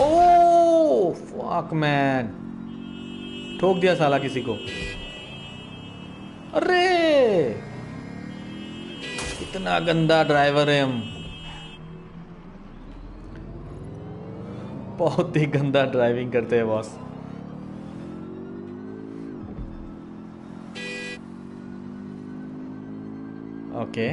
Oh fuck man, ठोक दिया साला किसी को। अरे कितना गंदा ड्राइवर है हम, बहुत ही गंदा ड्राइविंग करते हैं बॉस। ओके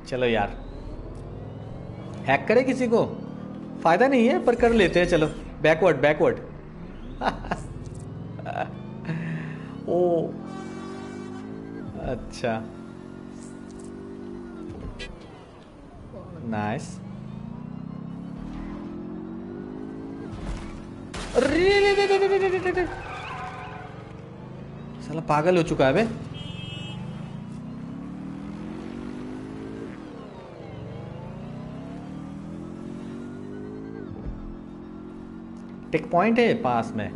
चलो यार, हैक करे किसी को फायदा नहीं है, पर कर लेते हैं। चलो बैकवर्ड बैकवर्ड। ओ अच्छा नाइस। साला पागल हो चुका है बे। टिक पॉइंट है पास में,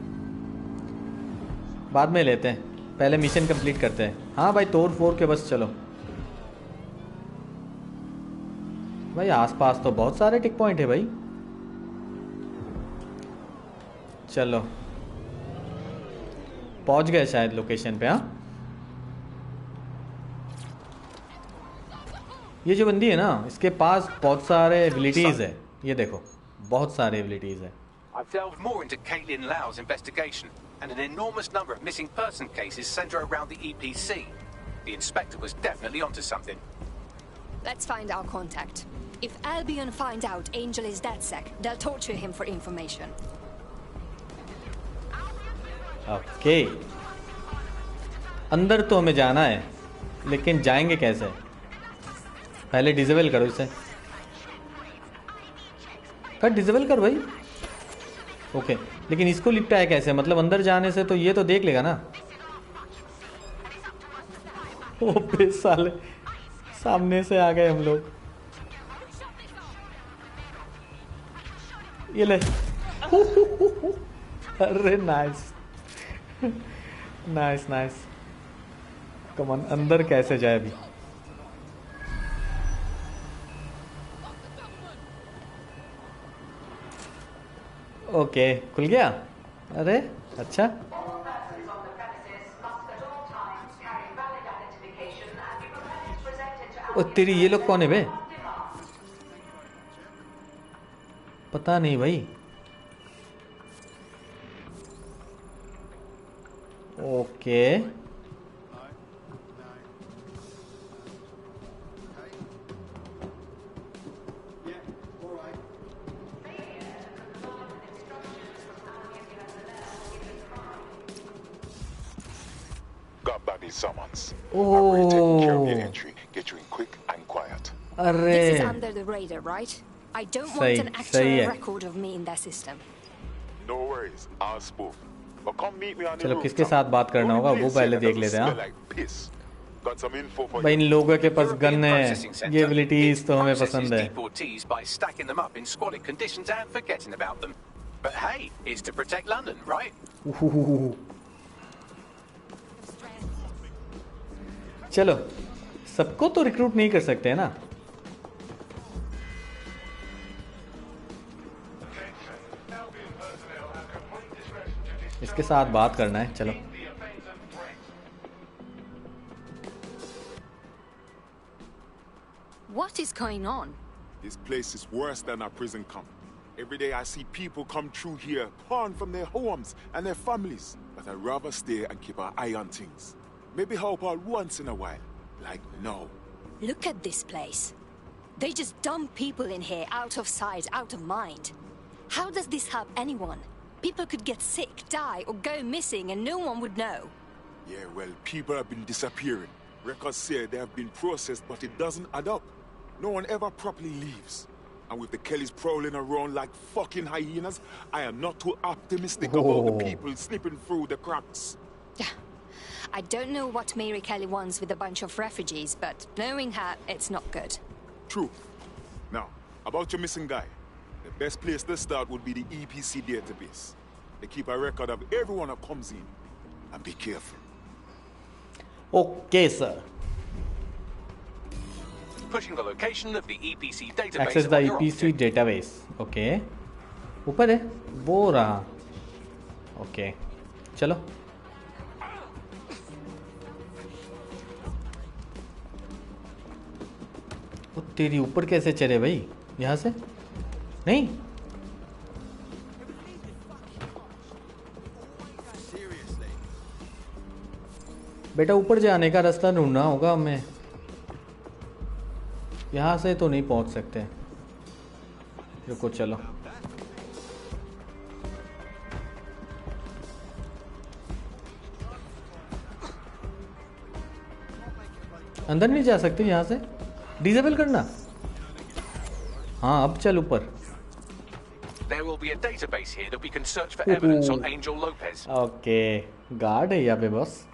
बाद में लेते हैं, पहले मिशन कंप्लीट करते हैं। हाँ भाई तोड़ फोड़ के बस चलो भाई, आसपास तो बहुत सारे टिक पॉइंट है भाई। चलो पहुंच गए शायद लोकेशन पे। हाँ ये जो बंदी है ना, इसके पास बहुत सारे एबिलिटीज है, ये देखो बहुत सारे एबिलिटीज है। I've delved more into Caitlin Lau's investigation, and an enormous number of missing person cases center around the EPC. The inspector was definitely onto something. Let's find our contact. If Albion find out Angel is DedSec, they'll torture him for information. Okay. अंदर तो हमें जाना है, लेकिन जाएंगे कैसे? पहले disable करो इसे। कर डिसेबल कर भाई। ओके लेकिन इसको लिपटाया कैसे? मतलब अंदर जाने से तो ये तो देख लेगा ना। ओपे साले, सामने से आ गए हम लोग। ये ले। अरे नाइस नाइस नाइस। कमान अंदर कैसे जाए अभी? ओके खुल गया। अरे अच्छा, ओ तेरी ये लोग कौन है बे? पता नहीं भाई। Okay summons. Oh. I've already taken care of your entry. Get you in quick and quiet. Arre. This is under the radar, right? I don't want an actual record of me in their system. No worries. I'll spoof. But come meet me on the चलो rooftop. किसके साथ बात करना होगा वो पहले देख लेते हैं। Got some info for भाई इन you. लोगों के पास गन है, ये एबिलिटीज तो हमें पसंद है। deportees by stacking them up in squalid conditions and forgetting about them. But hey, it's to protect London, right? चलो सबको तो रिक्रूट नहीं कर सकते हैं ना। इसके साथ बात करना है, चलो। What is going on? This place is worse than a prison camp. Every day I see people come through here, torn from their homes and their families. But I'd rather stay and keep an eye on things. Maybe help out once in a while. Like now. Look at this place. They just dump people in here out of sight, out of mind. How does this help anyone? People could get sick, die, or go missing and no one would know. Yeah, well, people have been disappearing. Records say they have been processed, but it doesn't add up. No one ever properly leaves. And with the Kellys prowling around like fucking hyenas, I am not too optimistic about the people slipping through the cracks. I don't know what Mary Kelley wants with a bunch of refugees, but knowing her, it's not good. True. Now, about your missing guy. The best place to start would be the EPC database. They keep a record of everyone that comes in. And be careful. Okay, sir. Pushing the location of the EPC database. Access the EPC database. Okay. ऊपर है वो रहा. Okay. चलो. वो तेरी ऊपर कैसे चले भाई? यहाँ से? नहीं. बेटा ऊपर जाने का रास्ता ढूंढना होगा हमें. यहाँ से तो नहीं पहुँच सकते. रुको चलो. अंदर नहीं जा सकते यहाँ से. डिसेबल करना. हाँ अब चल ऊपर. There will be a database here that we can search for evidence on Angel Lopez. Okay. Guard है यहाँ पे बस.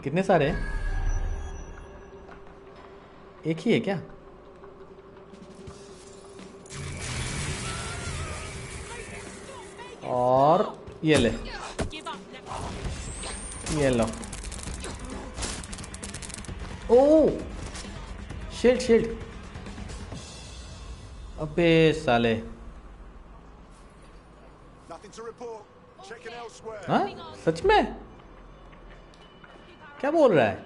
कितने सारे हैं? एक ही है क्या? और ये ले. ये लो. ओ शील्ड शील्ड. अबे साले. हाँ सच में? क्या बोल रहा है?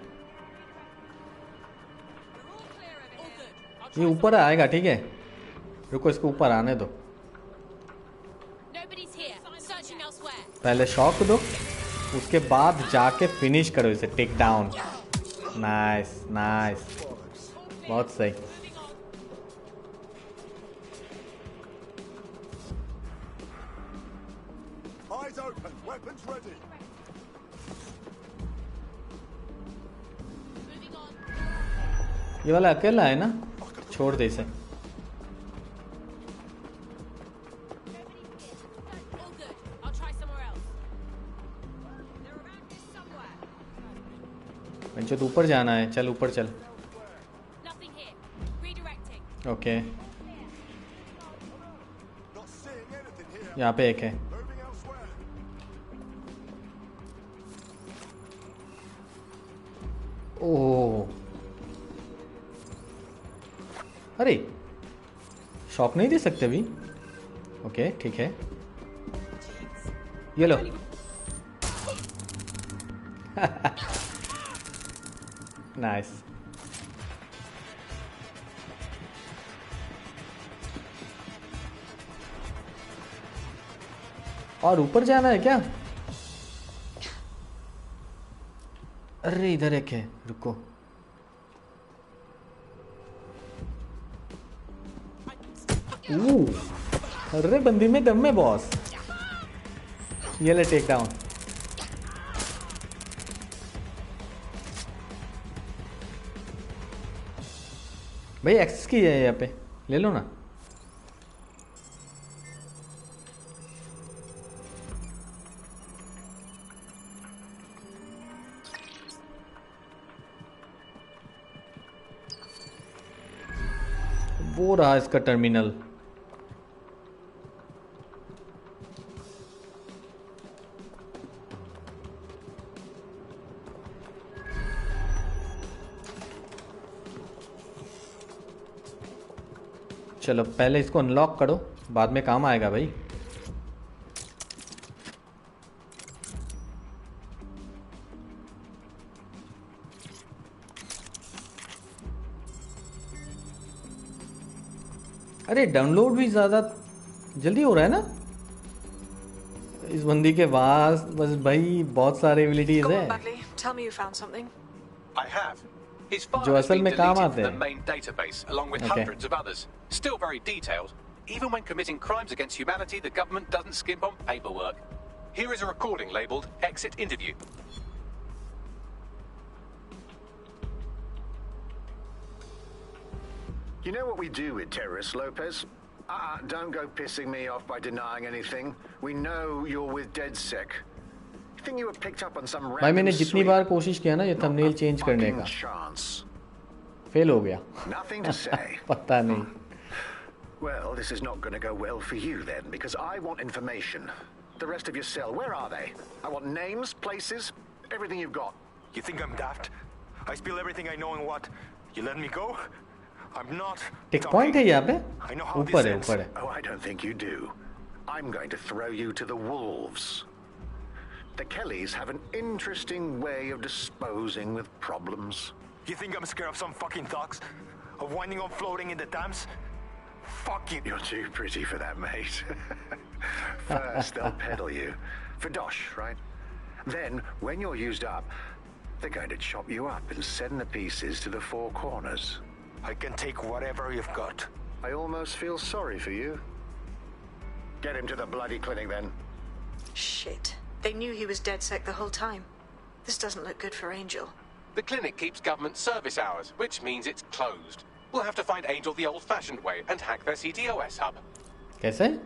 ये ऊपर आएगा ठीक है. रुको इसको ऊपर आने दो. पहले शॉक दो उसके बाद जाके फिनिश करो इसे. Take down. Nice nice. बहुत सही. ये वाला अकेला है ना. छोड़ दे इसे. पंचो तो ऊपर जाना है. चल ऊपर चल. ओके यहाँ पे एक है. ओह अरे शॉक नहीं दे सकते अभी. ओके ठीक है. ये लो. नाइस. और ऊपर जाना है क्या? अरे इधर एक है. रुको. अरे बंदी में दम में बॉस. ये ले टेक डाउन. भाई एक्सेस की है यहाँ पे. ले लो ना. वो रहा इसका टर्मिनल. चलो पहले इसको अनलॉक करो बाद में काम आएगा भाई. अरे डाउनलोड भी ज़्यादा जल्दी हो रहा है ना इस बंदी के पास. बस भाई बहुत सारे एबिलिटीज है जो असल में काम आते हैं. main database along with hundreds of others, still very detailed. Even when committing crimes against humanity, the government doesn't skimp on paperwork. Here is a recording labeled "Exit Interview." You know what we do with terrorists, Lopez? Don't go pissing me off by denying anything. We know you're with DedSec. Think you were picked up on some भाई मैंने random जितनी sweep? बार कोशिश किया ना ये Not thumbnail a change करने fucking का, chance. Fail हो गया। Nothing to say. पता नहीं। Well, this is not going to go well for you then, because I want information. The rest of your cell, where are they? I want names, places, everything you've got. You think I'm daft? I spill everything I know and what? You let me go? I'm not. Tick point है यहाँ पे, I know how ऊपर this है ends. ऊपर है। Oh, I don't think you do. I'm going to throw you to the wolves. The Kelleys have an interesting way of disposing with problems. You think I'm scared of some fucking thugs? Of winding up floating in the Thames? Fuck you. You're too pretty for that, mate. First, they'll peddle you. For dosh, right? Then, when you're used up, they're going to chop you up and send the pieces to the four corners. I can take whatever you've got. I almost feel sorry for you. Get him to the bloody clinic, then. Shit. They knew he was DedSec the whole time. This doesn't look good for Angel. The clinic keeps government service hours, which means it's closed. We'll have to find Angel the old-fashioned way and hack their CTOS hub. कैसे?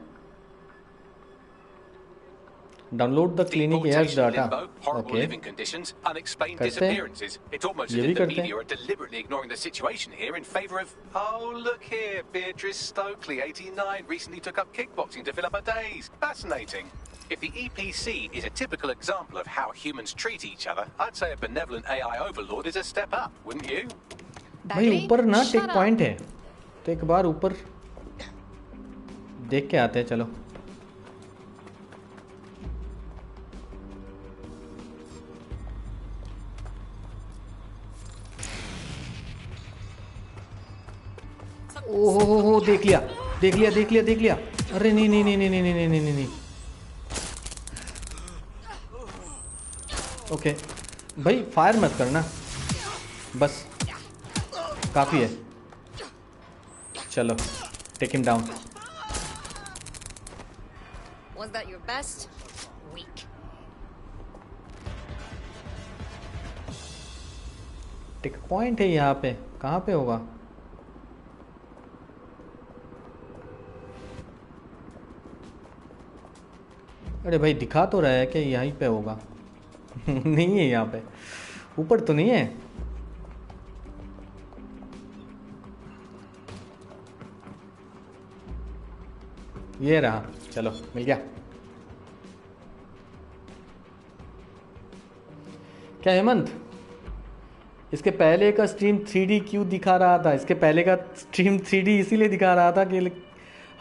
Download the clinic airs Deportation data. limbo, horrible Okay. living conditions, unexplained करते हैं। disappearances. It's almost ये as भी if the करते हैं। media are deliberately ignoring the situation here in favor of... Oh, look here, Beatrice Stokely, 89, recently took up kickboxing to fill up her days. Fascinating. If the EPC is a typical example of how humans treat each other, I'd say a benevolent AI overlord is a step up, wouldn't you? भाई ऊपर ना टिक point है, तो एक बार ऊपर देख के आते हैं। चलो ओहो, देख लिया देख लिया देख लिया देख लिया। अरे नहीं नहीं नहीं नहीं नहीं नहीं नहीं नहीं नहीं। ओके भाई फायर मत करना, बस काफी है। चलो take him down. Was that your best? Weak. Tick point है यहाँ पे, कहाँ पे होगा? अरे भाई दिखा तो रहा है कि यहीं पे होगा। नहीं है यहाँ पे, ऊपर तो नहीं है। ये रहा, चलो मिल गया। क्या हेमंत, इसके पहले का स्ट्रीम 3D क्यों दिखा रहा था? इसके पहले का स्ट्रीम 3D इसीलिए दिखा रहा था कि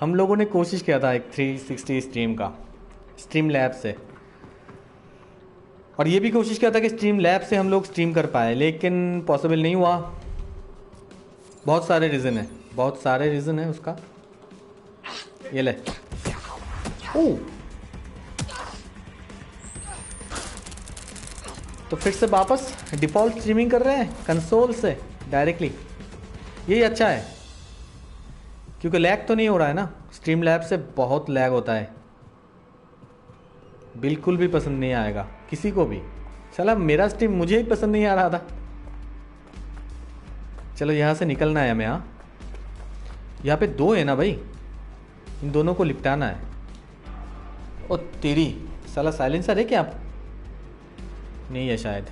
हम लोगों ने कोशिश किया था एक 360 स्ट्रीम का, स्ट्रीम लैब से, और ये भी कोशिश किया था कि स्ट्रीम लैब से हम लोग स्ट्रीम कर पाए, लेकिन पॉसिबल नहीं हुआ। बहुत सारे रीज़न है, बहुत सारे रीज़न है उसका। ये ले। ओह, तो फिर से वापस डिफ़ॉल्ट स्ट्रीमिंग कर रहे हैं कंसोल से डायरेक्टली। यही अच्छा है क्योंकि लैग तो नहीं हो रहा है ना। स्ट्रीम लैब से बहुत लैग होता है, बिल्कुल भी पसंद नहीं आएगा किसी को भी। चला मेरा स्ट्रीम मुझे ही पसंद नहीं आ रहा था। चलो यहाँ से निकलना है हमें। हाँ, यहाँ पे दो है ना भाई, इन दोनों को लिपटाना है। ओ तेरी साला, साइलेंसर है क्या? नहीं है शायद।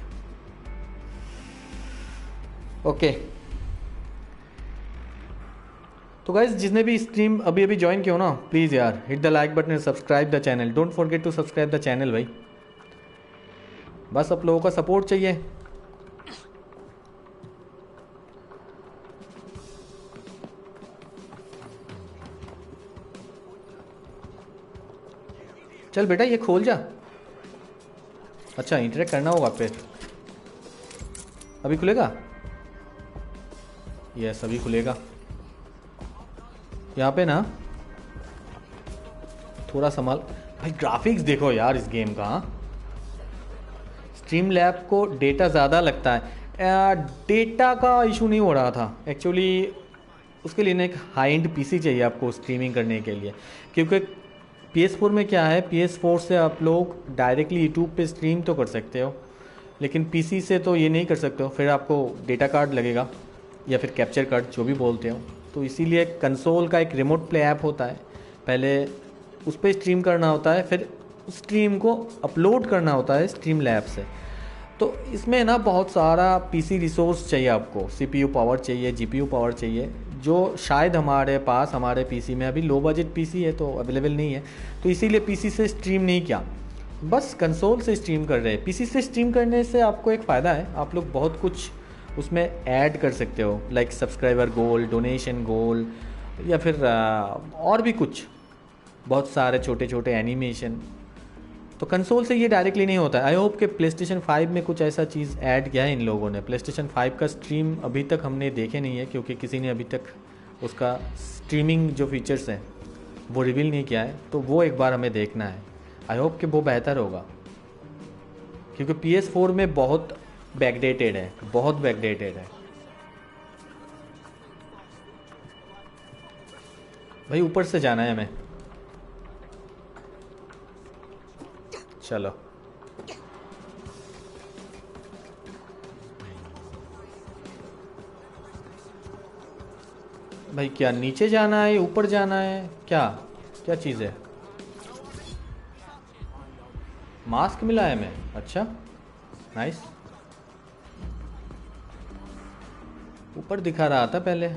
ओके, तो गाइज जिसने भी स्ट्रीम अभी अभी ज्वाइन किया हो ना, प्लीज़ यार hit the like button and subscribe the channel. Don't forget to subscribe the channel भाई, बस आप लोगों का सपोर्ट चाहिए। चल बेटा ये खोल जा। अच्छा इंटरेक्ट करना होगा फिर। अभी खुलेगा? यस अभी खुलेगा। यहाँ पे ना थोड़ा संभाल भाई। ग्राफिक्स देखो यार इस गेम का। स्ट्रीम लैब को डेटा ज़्यादा लगता है। डेटा का इशू नहीं हो रहा था एक्चुअली, उसके लिए ना एक हाई एंड पीसी चाहिए आपको स्ट्रीमिंग करने के लिए, क्योंकि PS4 में क्या है, PS4 से आप लोग डायरेक्टली यूट्यूब पे स्ट्रीम तो कर सकते हो, लेकिन PC से तो ये नहीं कर सकते हो। फिर आपको डेटा कार्ड लगेगा या फिर कैप्चर कार्ड, जो भी बोलते हो। तो इसीलिए कंसोल का एक रिमोट प्ले ऐप होता है, पहले उस पर स्ट्रीम करना होता है, फिर स्ट्रीम को अपलोड करना होता है स्ट्रीम लैब से। तो इसमें ना बहुत सारा पीसी रिसोर्स चाहिए आपको, सीपीयू पावर चाहिए, जीपीयू पावर चाहिए, जो शायद हमारे पास हमारे पीसी में अभी लो बजट पीसी है तो अवेलेबल नहीं है। तो इसीलिए पीसी से स्ट्रीम नहीं किया, बस कंसोल से स्ट्रीम कर रहे हैं। पीसी से स्ट्रीम करने से आपको एक फ़ायदा है, आप लोग बहुत कुछ उसमें ऐड कर सकते हो, लाइक सब्सक्राइबर गोल, डोनेशन गोल, या फिर और भी कुछ बहुत सारे छोटे छोटे एनिमेशन। तो कंसोल से ये डायरेक्टली नहीं होता है। आई होप कि प्लेस्टेशन 5 में कुछ ऐसा चीज़ ऐड किया है इन लोगों ने। प्लेस्टेशन 5 का स्ट्रीम अभी तक हमने देखे नहीं है, क्योंकि किसी ने अभी तक उसका स्ट्रीमिंग जो फीचर्स हैं वो रिवील नहीं किया है। तो वो एक बार हमें देखना है। आई होप कि वो बेहतर होगा, क्योंकि PS4 में बहुत बैकडेटेड है, बहुत बैकडेटेड है। भाई ऊपर से जाना है हमें, चलो। भाई क्या नीचे जाना है, ऊपर जाना है, क्या क्या चीज़ है? मास्क मिला है हमें, अच्छा नाइस। ऊपर दिखा रहा था पहले,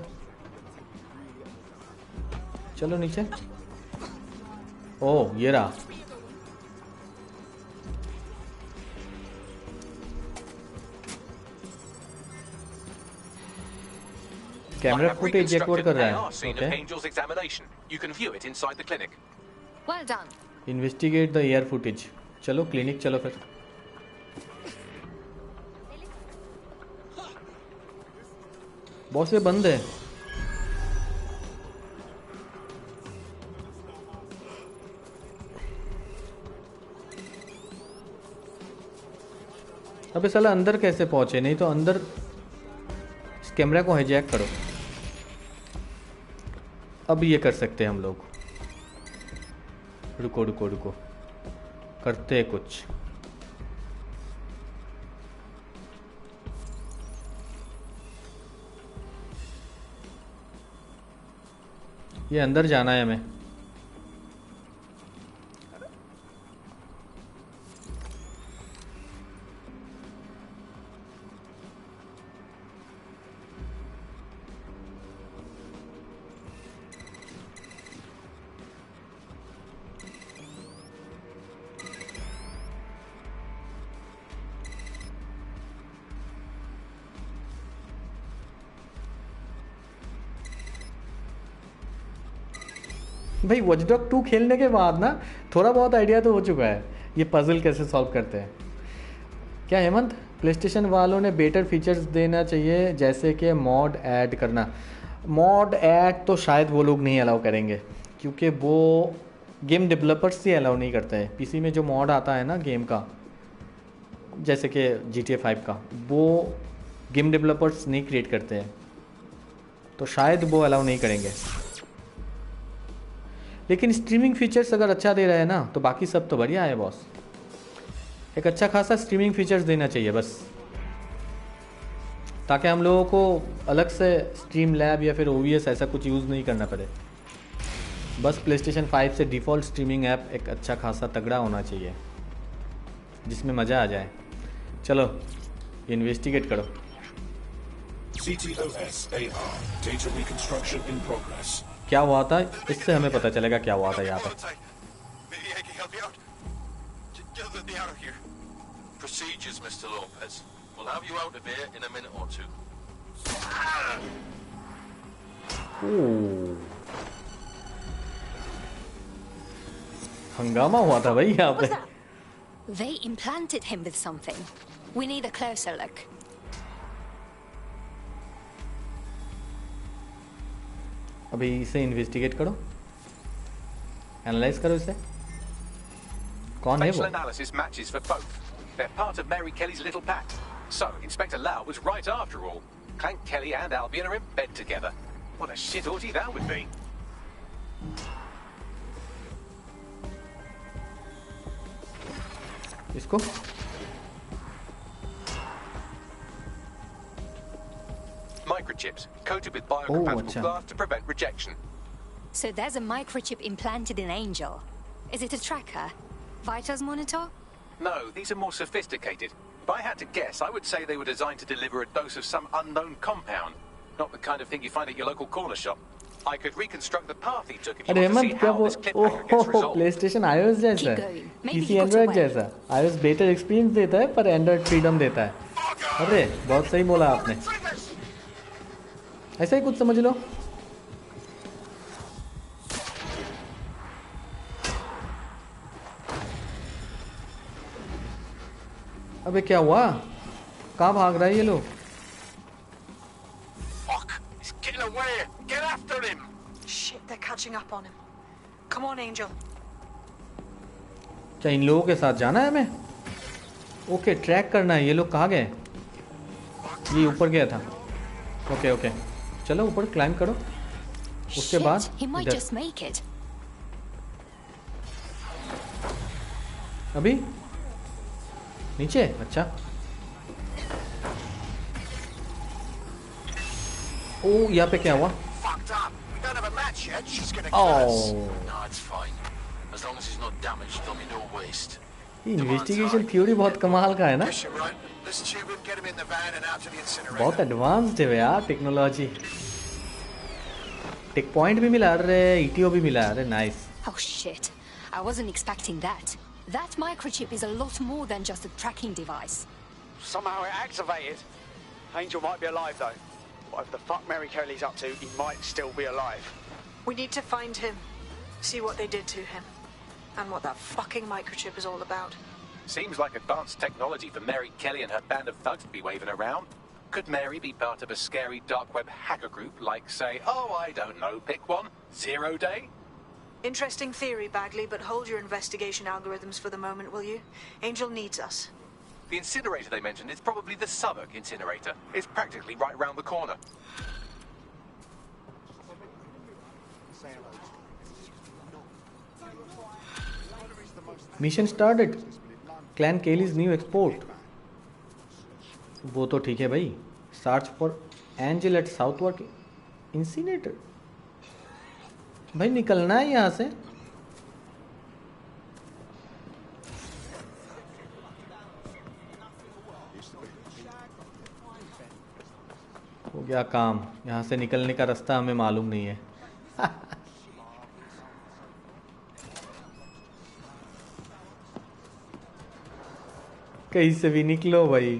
चलो नीचे। ओह ये रहा। कैमरा फुटेज रिकॉर्ड कर रहा है, okay. Well done. Investigate the air footage. चलो क्लिनिक चलो फिर। बॉस ये बंद है। अबे साला अंदर कैसे पहुंचे? नहीं तो अंदर इस कैमरा को हाईजैक करो। अब ये कर सकते हैं हम लोग। रुको रुको रुको, करते हैं कुछ। ये अंदर जाना है हमें। भाई वॉच डॉग 2 खेलने के बाद ना थोड़ा बहुत आइडिया तो हो चुका है, ये पजल कैसे सॉल्व करते हैं। क्या हेमंत, प्लेस्टेशन वालों ने बेटर फीचर्स देना चाहिए, जैसे कि मॉड ऐड करना। मॉड ऐड तो शायद वो लोग नहीं अलाउ करेंगे, क्योंकि वो गेम डेवलपर्स ही अलाउ नहीं करते हैं। पीसी में जो मॉड आता है ना गेम का, जैसे कि GTA 5 का, वो गेम डेवलपर्स नहीं क्रिएट करते हैं, तो शायद वो अलाउ नहीं करेंगे। लेकिन स्ट्रीमिंग फीचर्स अगर अच्छा दे रहा है ना, तो बाकी सब तो बढ़िया है बॉस। एक अच्छा खासा स्ट्रीमिंग फीचर्स देना चाहिए बस, ताकि हम लोगों को अलग से स्ट्रीम लैब या फिर OBS ऐसा कुछ यूज़ नहीं करना पड़े। बस प्लेस्टेशन 5 से डिफ़ॉल्ट स्ट्रीमिंग ऐप एक अच्छा खासा तगड़ा होना चाहिए, जिसमें मज़ा आ जाए। चलो इन्वेस्टिगेट करो। क्या हुआ था, इससे हमें पता चलेगा क्या हुआ था यहाँ पे। Procedures, Mr. Lopez. We'll have you out of here in a minute or two. हंगामा हुआ था भाई यहाँ पे। They implanted him with something. We need a closer look. अभी इसे इन्वेस्टिगेट करो, एनालाइज करो इसे। कौन है वो? Facial analysis matches for both. They're part of Mary Kelley's little pack. So, Inspector Lau was right after all. Clank Kelley and Albion are in bed together. What a shit orgy that would be. इसको Microchips coated with biocompatible glass to prevent rejection. So there's a microchip implanted in Angel. Is it a tracker? Vita's monitor? No, these are more sophisticated. If I had to guess, I would say they were designed to deliver a dose of some unknown compound. Not the kind of thing you find at your local corner shop. I could reconstruct the path he took if you want to see how this cliffhanger gets resolved. PlayStation iOS जैसा है, PC Android जैसा. iOS better experience देता है पर Android freedom देता है. अरे बहुत सही बोला आपने. ऐसा ही कुछ समझ लो. अबे क्या हुआ? कहाँ भाग रहा है ये लोग? Getting away! Get after him! Shit, they're catching up on him. Come on, Angel. क्या इन लोगों के साथ जाना है हमें? ओके, ट्रैक करना है. ये लोग कहाँ गए? ये ऊपर गया था. ओके ओके, चलो ऊपर क्लाइंब करो. उसके बाद इधर. अभी नीचे. अच्छा. ओ, यहाँ पे क्या हुआ? इन्वेस्टिगेशन थ्योरी बहुत कमाल का है ना. बहुत एडवांस्ड है यार टेक्नोलॉजी. टेक पॉइंट भी मिला रहे, ईटीओ भी मिला रहे. Nice. Oh shit, I wasn't expecting that. That microchip is a lot more than just a tracking device. Somehow it activated. Angel might be alive though. Whatever the fuck Mary Kelley's up to, he might still be alive. We need to find him. See what they did to him. And what that fucking microchip is all about. Seems like advanced technology for Mary Kelley and her band of thugs to be waving around. Could Mary be part of a scary dark web hacker group like, say, oh, I don't know, pick one, 0 Day? Interesting theory, Bagley, but hold your investigation algorithms for the moment, will you? Angel needs us. The incinerator they mentioned is probably the Southwark incinerator. It's practically right round the corner. Mission started. Clan Kelley's new export. वो तो ठीक है भाई. Search for Angel at Southwark incinerator. भाई निकलना है यहाँ से. हो गया काम. यहाँ से निकलने का रास्ता हमें मालूम नहीं है. कहीं से भी निकलो भाई.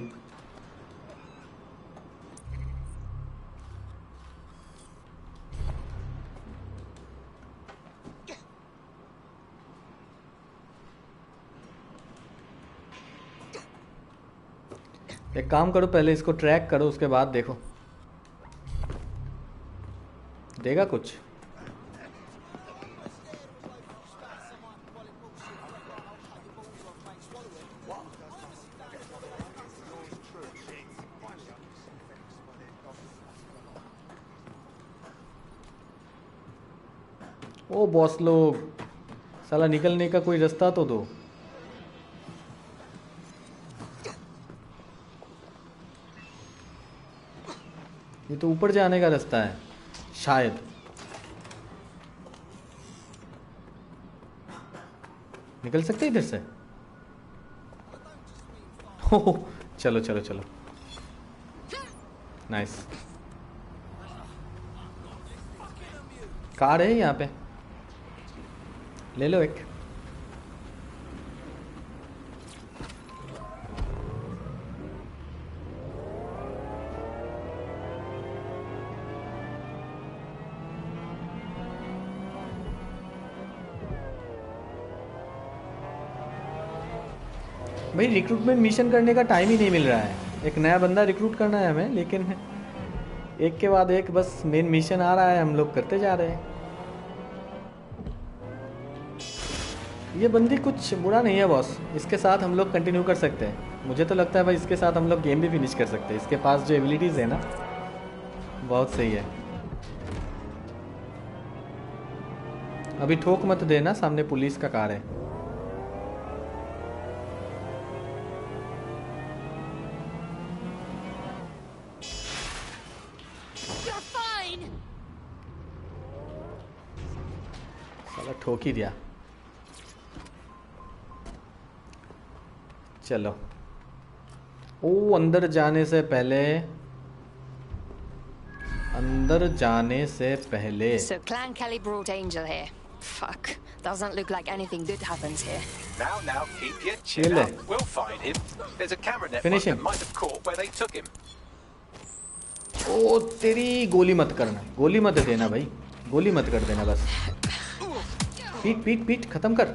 एक काम करो, पहले इसको ट्रैक करो, उसके बाद देखो देगा कुछ. ओ बॉस लोग, साला निकलने का कोई रास्ता तो दो. ये तो ऊपर जाने का रास्ता है शायद. निकल सकते इधर से. हो चलो चलो चलो. नाइस. कार है यहाँ पे, ले लो एक. भाई रिक्रूटमेंट मिशन करने का टाइम ही नहीं मिल रहा है. एक नया बंदा रिक्रूट करना है हमें, लेकिन एक के बाद एक बस मेन मिशन आ रहा है, हम लोग करते जा रहे हैं. ये बंदी कुछ बुरा नहीं है बॉस, इसके साथ हम लोग कंटिन्यू कर सकते हैं. मुझे तो लगता है भाई इसके साथ हम लोग गेम भी फिनिश कर सकते हैं. इसके पास जो एबिलिटीज़ है ना, बहुत सही है. अभी ठोक मत देना, सामने पुलिस का कार है. ठोक ही दिया. चलो। ओ अंदर जाने से पहले So Clan Kelley brought Angel here. Fuck. Doesn't look like anything good happens here. Now, keep your chin up. We'll find him. There's a camera network that might have caught where they took him. ओ तेरी गोली मत करना, गोली मत देना भाई, गोली मत कर देना बस। पीट खत्म कर।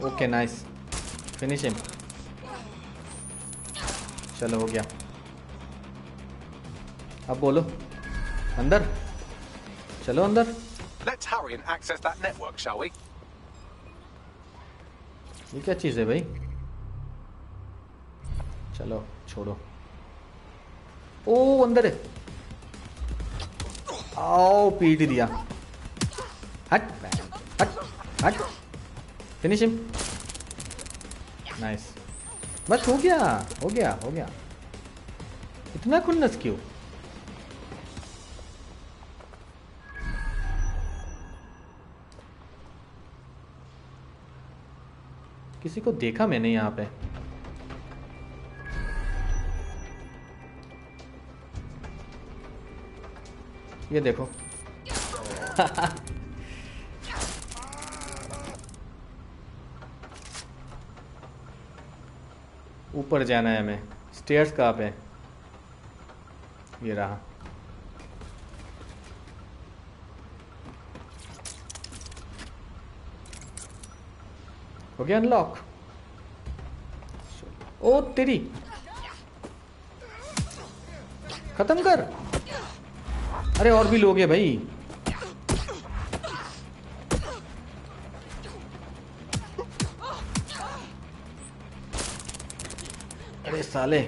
Okay nice, finish him. चलो हो गया। अब बोलो, अंदर चलो अंदर। Let's hurry and access that network, shall we? ये क्या चीज़ है भाई? चलो छोड़ो। ओ अंदर है। आओ पीट दिया। हट हट। Finish him. नाइस, बस हो गया। इतना खुन्नस क्यों? किसी को देखा मैंने यहाँ पे। ये देखो। ऊपर जाना है हमें। स्टेयर्स कहाँ पे? ये रहा। हो गया अनलॉक। ओ तेरी, खत्म कर। अरे और भी लोग हैं भाई। अरे साले,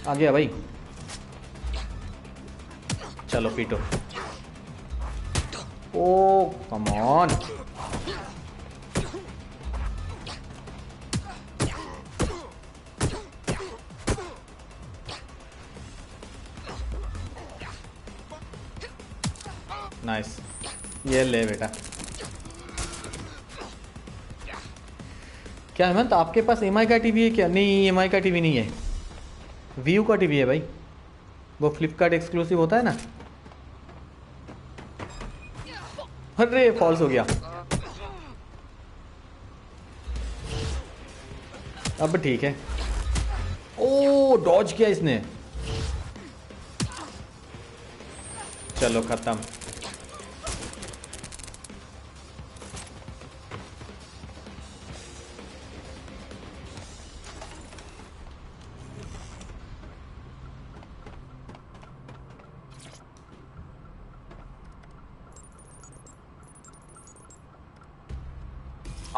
आ गया भाई। चलो पीटो। ओ कम ऑन। नाइस, ये ले बेटा। क्या हेमंत आपके पास एमआई का टीवी है क्या? नहीं, एमआई का टीवी नहीं है, व्यू का टीवी है भाई। वो फ्लिपकार्ट एक्सक्लूसिव होता है ना। अरे फॉल्स हो गया। अब ठीक है। ओ डॉज किया इसने। चलो खत्म।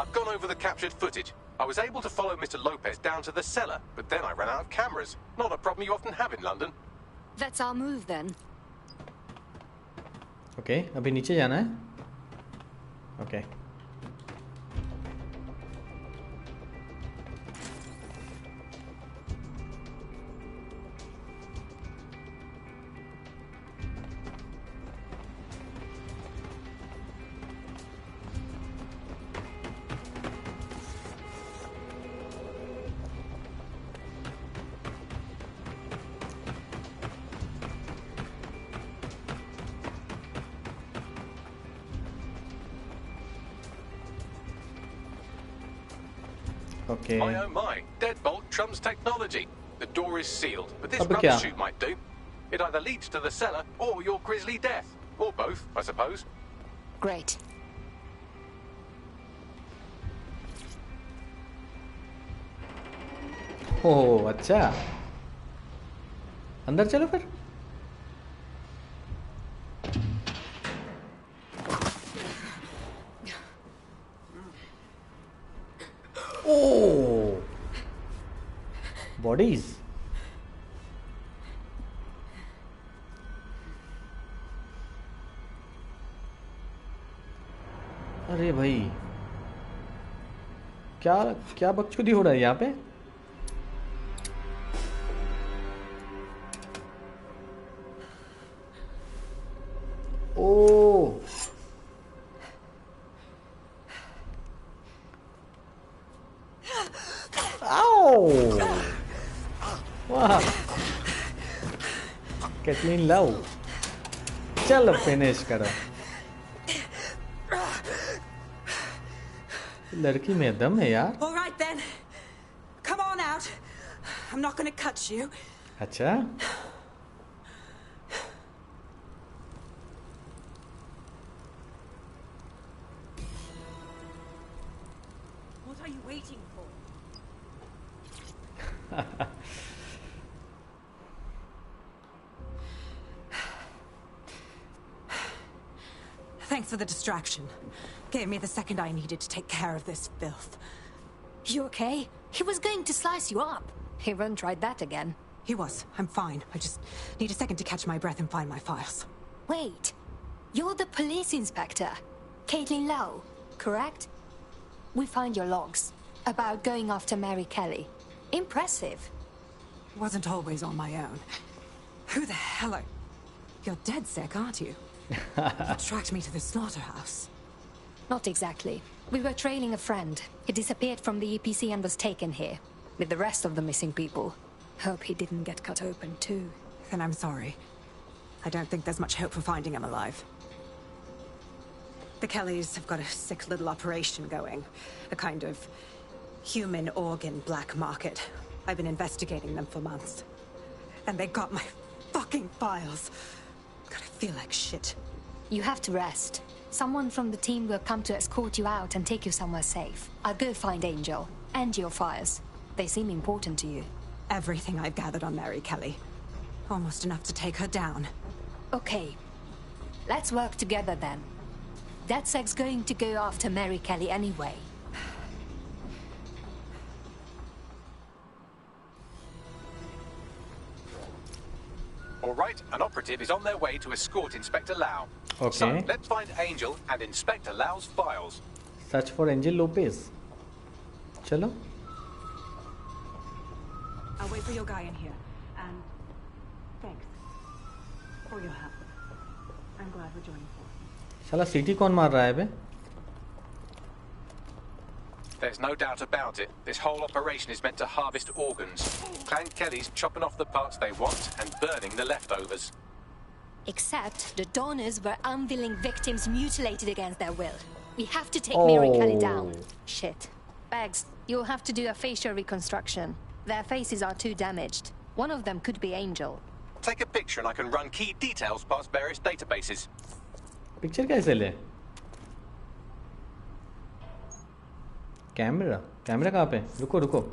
I've gone over the captured footage. I was able to follow Mr. Lopez down to the cellar, but then I ran out of cameras. Not a problem you often have in London. That's our move then. Okay, अभी नीचे जाना है। Okay Okay. My oh my, deadbolt trumps technology. The door is sealed, but this अब rubber क्या? chute might do. It either leads to the cellar or your grisly death. Or both, I suppose. Great. ओह अच्छा, अंदर चलो फिर। ओह bodies. अरे भाई क्या क्या बकचोदी हो रहा है यहाँ पे। ओ वाह कैटलीन लव चलो फिनिश करो लड़की में दम है यार All right then. Come on out. I'm not going to cut you. अच्छा What are you waiting for? Thanks for the distraction. Gave me the second I needed to take care of this filth. You okay? He was going to slice you up. He won't try that again. He was. I'm fine. I just need a second to catch my breath and find my files. Wait. You're the police inspector. Caitlin Lau, correct? We find your logs about going after Mary Kelley. Impressive. Wasn't always on my own. Who the hell are... You're dead sick, aren't you? You tracked me to the slaughterhouse. Not exactly. We were trailing a friend. He disappeared from the EPC and was taken here, with the rest of the missing people. Hope he didn't get cut open too. Then I'm sorry. I don't think there's much hope for finding him alive. The Kelleys have got a sick little operation going. A kind of human organ black market. I've been investigating them for months. And they got my fucking files. God, I feel like shit. You have to rest. Someone from the team will come to escort you out and take you somewhere safe. I'll go find Angel and your files. They seem important to you. Everything I've gathered on Mary Kelley. Almost enough to take her down. Okay. Let's work together then. DedSec's going to go after Mary Kelley anyway. All right, an operative is on their way to escort Inspector Lau. Okay. So, let's find Angel and Inspector Lau's files. Search for Angel Lopez. चलो. I'll wait for your guy in here. And thanks for your help. I'm glad we're joining forces. साला सीटी कौन मार रहा है बे? There's no doubt about it. This whole operation is meant to harvest organs. Clan Kelley's chopping off the parts they want and burning the leftovers. Except the donors were unwilling victims mutilated against their will. We have to take Mary Kelley down. Shit. Bags, you'll have to do a facial reconstruction. Their faces are too damaged. One of them could be Angel. Take a picture and I can run key details past various databases. Picture कैसे ले? Camera कहाँ पे? रुको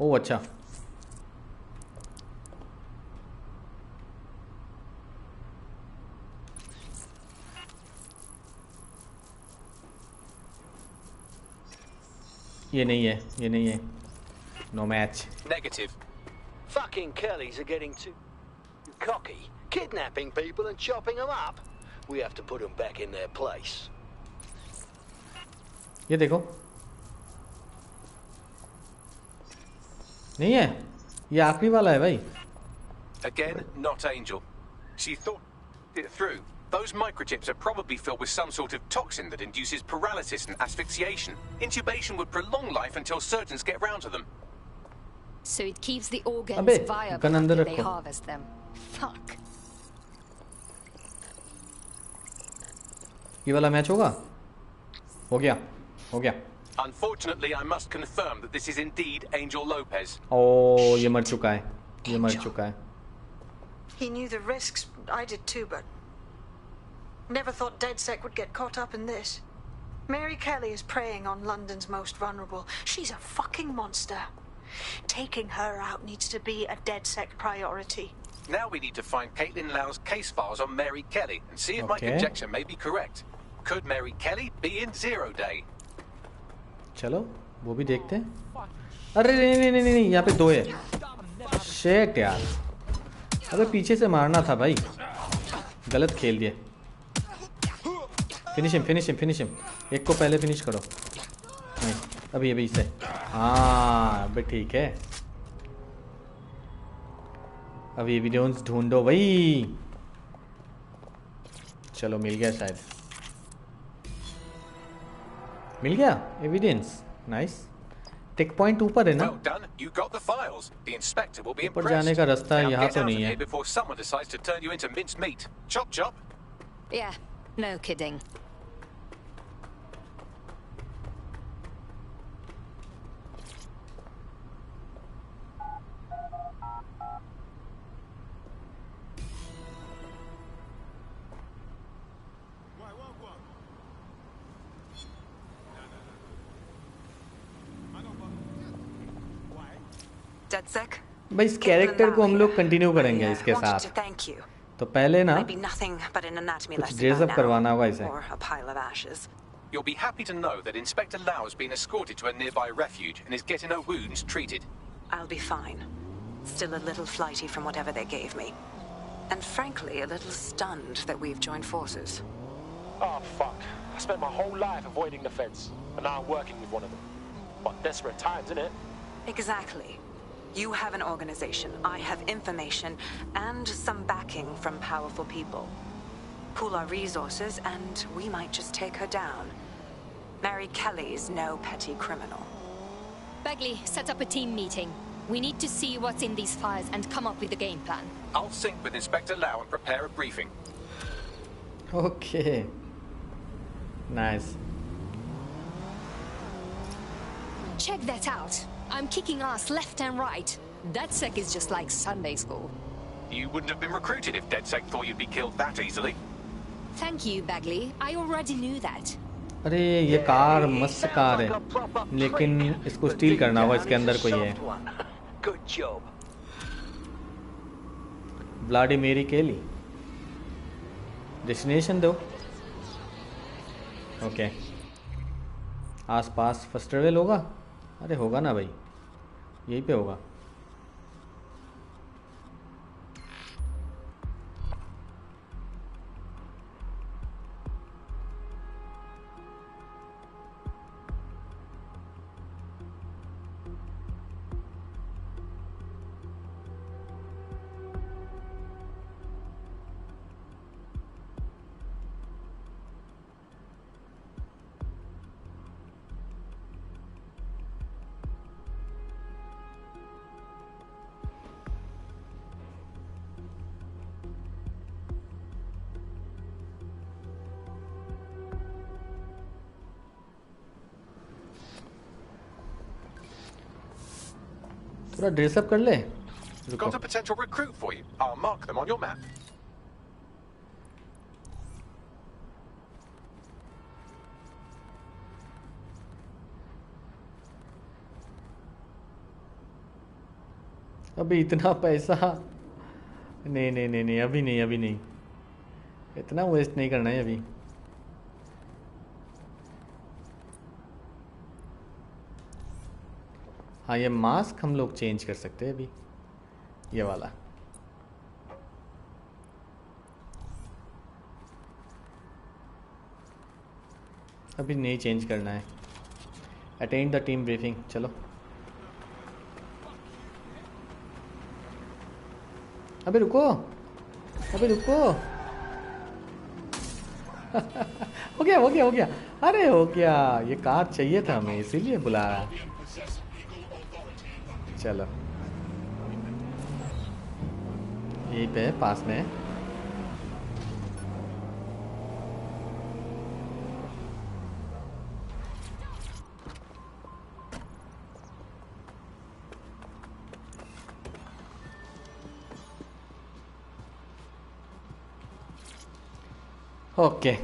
ओह अच्छा ये नहीं है no match. Negative. Fucking Kelleys are getting too cocky, kidnapping people and chopping them up. We have to put them back in their place. ये देखो नहीं है ये आखिरी वाला है भाई. Again, not Angel. She thought it through. Those microchips are probably filled with some sort of toxin that induces paralysis and asphyxiation. Intubation would prolong life until surgeons get round to them. So it keeps the organs viable until they harvest them. Fuck. ये वाला match होगा? हो गया. Unfortunately, I must confirm that this is indeed Angel Lopez. Oh, ये मर चुका है. He knew the risks. I did too, but never thought DedSec would get caught up in this. Mary Kelley is preying on London's most vulnerable. She's a fucking monster. Taking her out needs to be a DedSec priority. Now we need to find Caitlin Lau's case files on Mary Kelley and see if my conjecture may be correct. Could Mary Kelley be in Zero Day? चलो वो भी देखते हैं. अरे नहीं यहाँ पे दो है. शेट यार. अबे पीछे से मारना था भाई. गलत खेल दिए. Finish him. एक को पहले फिनिश करो. नहीं अभी इसे. हाँ अबे ठीक है. अभी एविडेंस ढूंढो भाई. चलो मिल गया शायद. मिल गया एविडेंस. नाइस. टेक पॉइंट ऊपर है ना? Well done. You got the files. The inspector will be ऊपर impressed. जाने का रास्ता Now यहाँ get तो out नहीं of है. here before someone decides to turn you into minced meat. Chop chop. Yeah, no kidding. DeadSec? भाई इस कैरेक्टर को हम लोग कंटिन्यू करेंगे इसके wanted to साथ. thank you. तो पहले ना Might be nothing but an anatomy कुछ lesson dress by up now, करवाना होगा इसे. or a pile of ashes. You'll be happy to know that Inspector Lau has been escorted to a nearby refuge and is getting her wounds treated. I'll be fine. Still a little flighty from whatever they gave me. And frankly, a little stunned that we've joined forces. Oh, fuck. I spent my whole life avoiding the feds, and now I'm working with one of them. But desperate times, innit? Exactly. You have an organization, I have information, and some backing from powerful people. Pool our resources, and we might just take her down. Mary Kelley's no petty criminal. Bagley, set up a team meeting. We need to see what's in these files and come up with a game plan. I'll sync with Inspector Lau and prepare a briefing. Okay. Nice. Check that out. I'm kicking ass left and right. DeadSec is just like Sunday school. You wouldn't have been recruited if DeadSec thought you'd be killed that easily. Thank you, Bagley. I already knew that. अरे ये car मस्त car है, लेकिन इसको steel करना होगा. इसके अंदर कोई है. Good job. व्लादिमीर केली. डेस्टिनेशन दो. ओके. आसपास फर्स्ट ट्रेवल होगा. अरे होगा ना भाई, यहीं पे होगा. थोड़ा ड्रेसअप कर ले. Got a potential recruit for you. I'll mark them on your map. अभी इतना पैसा नहीं नहीं नहीं नहीं, अभी नहीं, अभी नहीं. इतना वेस्ट नहीं करना है अभी. हाँ, ये मास्क हम लोग चेंज कर सकते हैं अभी, ये वाला. अभी नहीं चेंज करना है. Attend the team briefing. चलो. अबे रुको, अबे रुको. हो गया हो गया हो गया. अरे हो गया. ये कार चाहिए था हमें, इसीलिए बुलाया. चलो, यहीं पे पास में. Okay.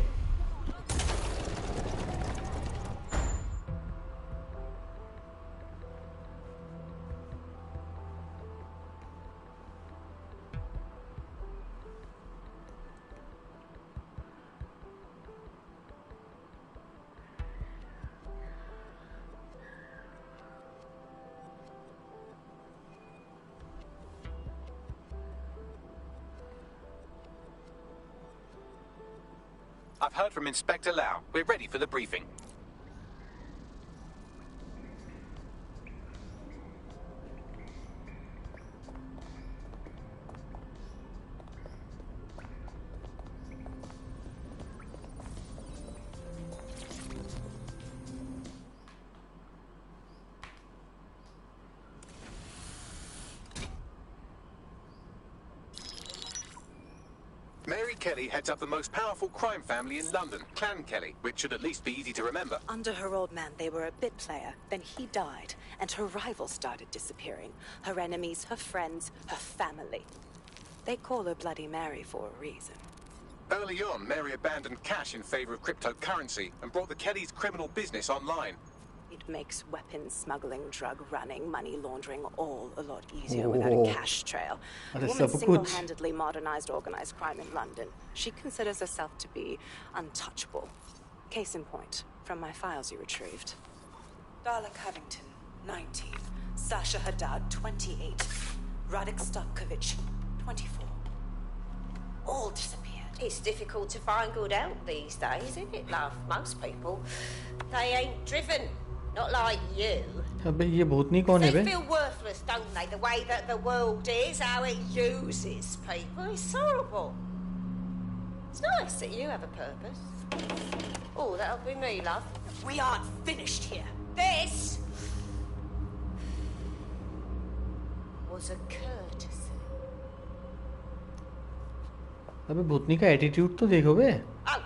I've heard from Inspector Lau. We're ready for the briefing. Kelley heads up the most powerful crime family in London, Clan Kelley, which should at least be easy to remember. Under her old man, they were a bit player. Then he died, and her rivals started disappearing. Her enemies, her friends, her family. They call her Bloody Mary for a reason. Early on, Mary abandoned cash in favor of cryptocurrency and brought the Kelleys' criminal business online. It makes weapons smuggling, drug running, money laundering all a lot easier without a cash trail. The woman single-handedly modernized organized crime in London. She considers herself to be untouchable. Case in point, from my files you retrieved. Darla Covington, 19. Sasha Haddad, 28. Radek Stopkovich, 24. All disappeared. It's difficult to find good help these days, isn't it, love? Most people, they ain't driven. Not like you. अबे ये भूतनी कौन है बे? They feel worthless, don't they? The way that the world is, how it uses people. It's horrible. It's nice that you have a purpose. Oh, that'll be me, love. We aren't finished here. This was a courtesy. अबे भूतनी का attitude तो देखो बे. Oh,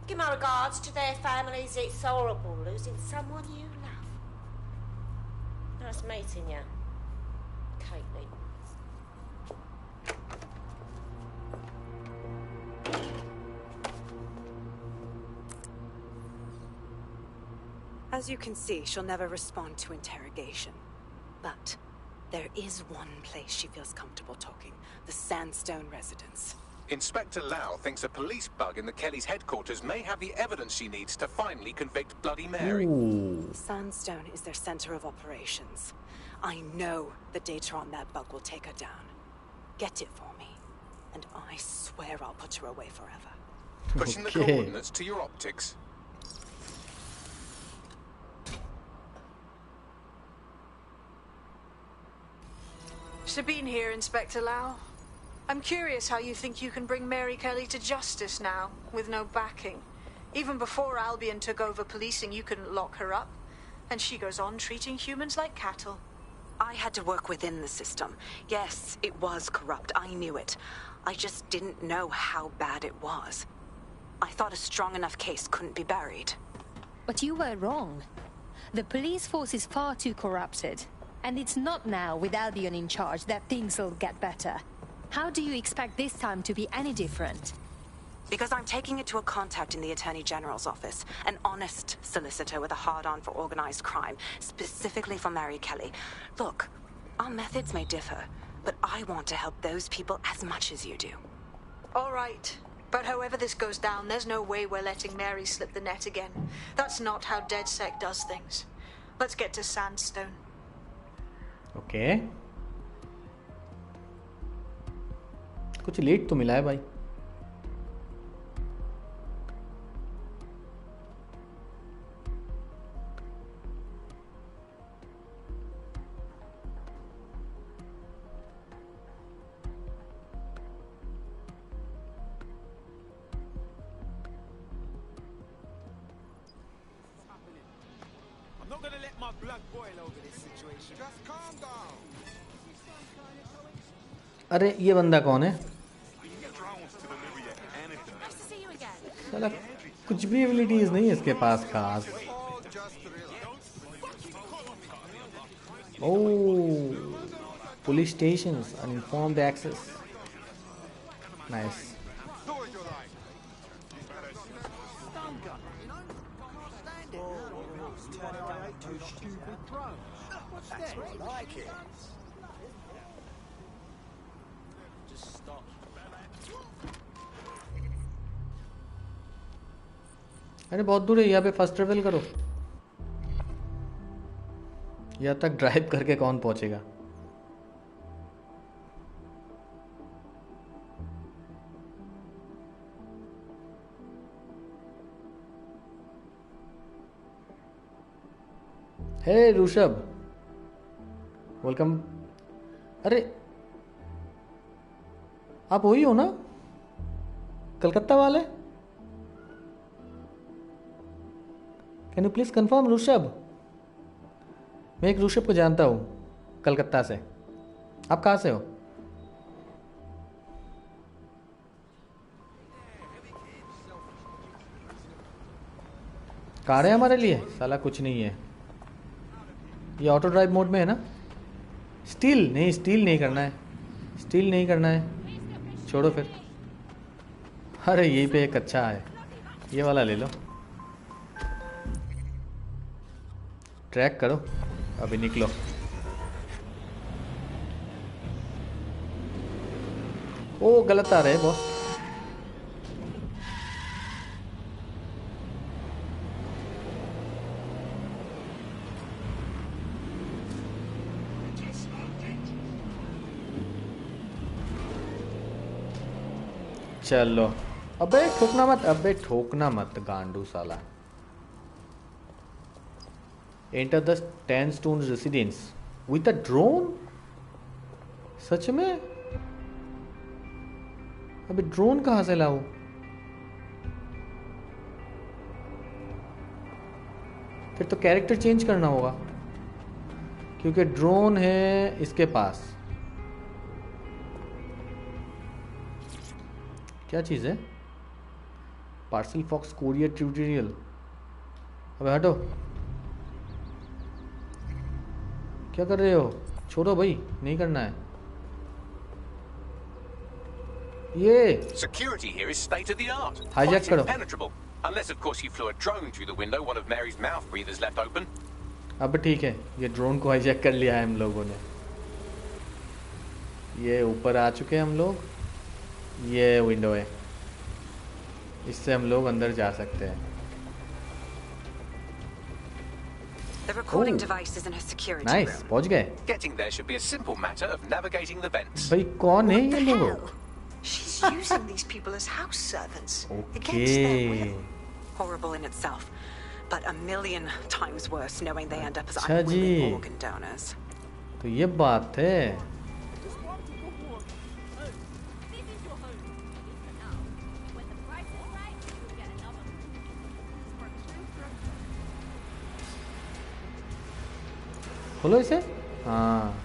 give my regards to their families. It's horrible losing someone you love. Nice meeting you, Caitlin. As you can see, she'll never respond to interrogation. But there is one place she feels comfortable talking. The Sandstone residence. Inspector Lau thinks a police bug in the Kelleys' headquarters may have the evidence she needs to finally convict Bloody Mary. Ooh. Sandstone is their center of operations. I know the data on that bug will take her down. Get it for me, and I swear I'll put her away forever. Pushing the coordinates to your optics. Sabine here, Inspector Lau. I'm curious how you think you can bring Mary Kelley to justice now, with no backing. Even before Albion took over policing, you couldn't lock her up. And she goes on treating humans like cattle. I had to work within the system. Yes, it was corrupt. I knew it. I just didn't know how bad it was. I thought a strong enough case couldn't be buried. But you were wrong. The police force is far too corrupted. And it's not now, with Albion in charge, that things will get better. How do you expect this time to be any different? Because I'm taking it to a contact in the Attorney General's office. An honest solicitor with a hard-on for organized crime, specifically for Mary Kelley. Look, our methods may differ, but I want to help those people as much as you do. All right. But however this goes down, there's no way we're letting Mary slip the net again. That's not how DedSec does things. Let's get to Sandstone. Okay. कुछ late तो मिला है भाई. I'm not gonna let my blood boil over this situation. Just calm down. अरे ये बंदा कौन है? साला कुछ भी एबिलिटीज नहीं है इसके पास खास. Oh, police stations, uninformed access. Nice. अरे बहुत दूर है, यहाँ पे फर्स्ट ट्रेवल करो. यहाँ तक ड्राइव करके कौन पहुंचेगा? हे ऋषभ, वेलकम. अरे आप वही हो ना, कलकत्ता वाले? Can you please confirm Rishabh? मैं एक ऋषभ को जानता हूँ कलकत्ता से. आप कहाँ से हो? कार है हमारे लिए? साला कुछ नहीं है। ये ऑटो ड्राइव मोड में है ना? स्टील नहीं करना है, स्टील नहीं करना है, छोड़ो फिर। अरे यहीं पे एक अच्छा है, ये वाला ले लो। ट्रैक करो, अभी निकलो। ओ गलत आ रहे हैं बॉस। चलो, अबे ठोकना मत गांडू साला। Enter the 10 stone residence with a drone. सच में? अबे ड्रोन कहाँ से लाऊं? फिर तो कैरेक्टर चेंज करना होगा, क्योंकि ड्रोन है इसके पास। क्या चीज़ है? Parcel fox courier tutorial. अबे हटो, क्या कर रहे हो? छोड़ो भाई, नहीं करना है ये। Security here is state of the art. Hijack Quite करो। impenetrable. Unless of course you flew a drone through the window one of Mary's mouth breathers left open. अब ठीक है, ये ड्रोन को हाईजैक कर लिया है हम लोगों ने। ये ऊपर आ चुके हैं हम लोग। ये विंडो है, इससे हम लोग अंदर जा सकते हैं। The recording device is in her security room. Nice, पहुंच गए। Getting there should be a simple matter of navigating the vents. भाई कौन है ये लोग? She's using these people as house servants. Against their will. Horrible in itself, but a million times worse knowing they end up as अच्छा जी, unwilling organ donors. तो ये बात है। खोलो इसे। हाँ,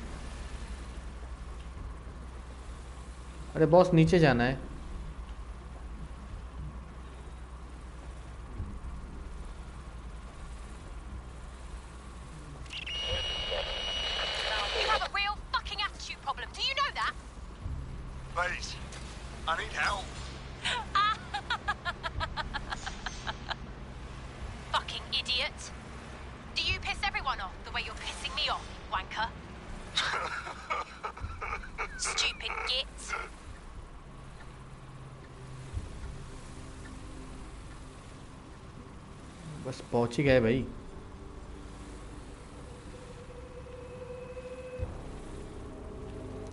अरे बॉस नीचे जाना है। Please, I need help. Fucking idiot. Do you piss everyone off the way you're pissing me off, wanker? Stupid git. बस पहुंच ही गए भाई।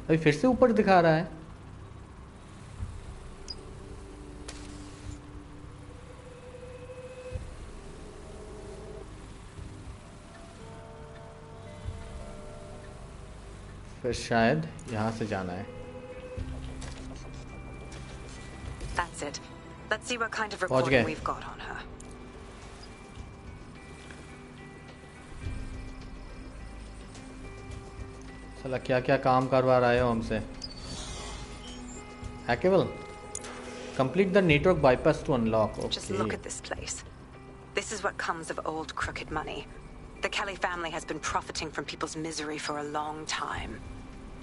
अभी फिर से ऊपर दिखा रहा है। फिर शायद यहाँ से जाना है। That's it. Let's see what kind of पहुंच recording गए। we've got on her. साला क्या क्या काम करवा रहा है हमसे। Hackable, complete the network bypass to unlock. Just look at this place. This is what comes of old crooked money. The Kelley family has been profiting from people's misery for a long time.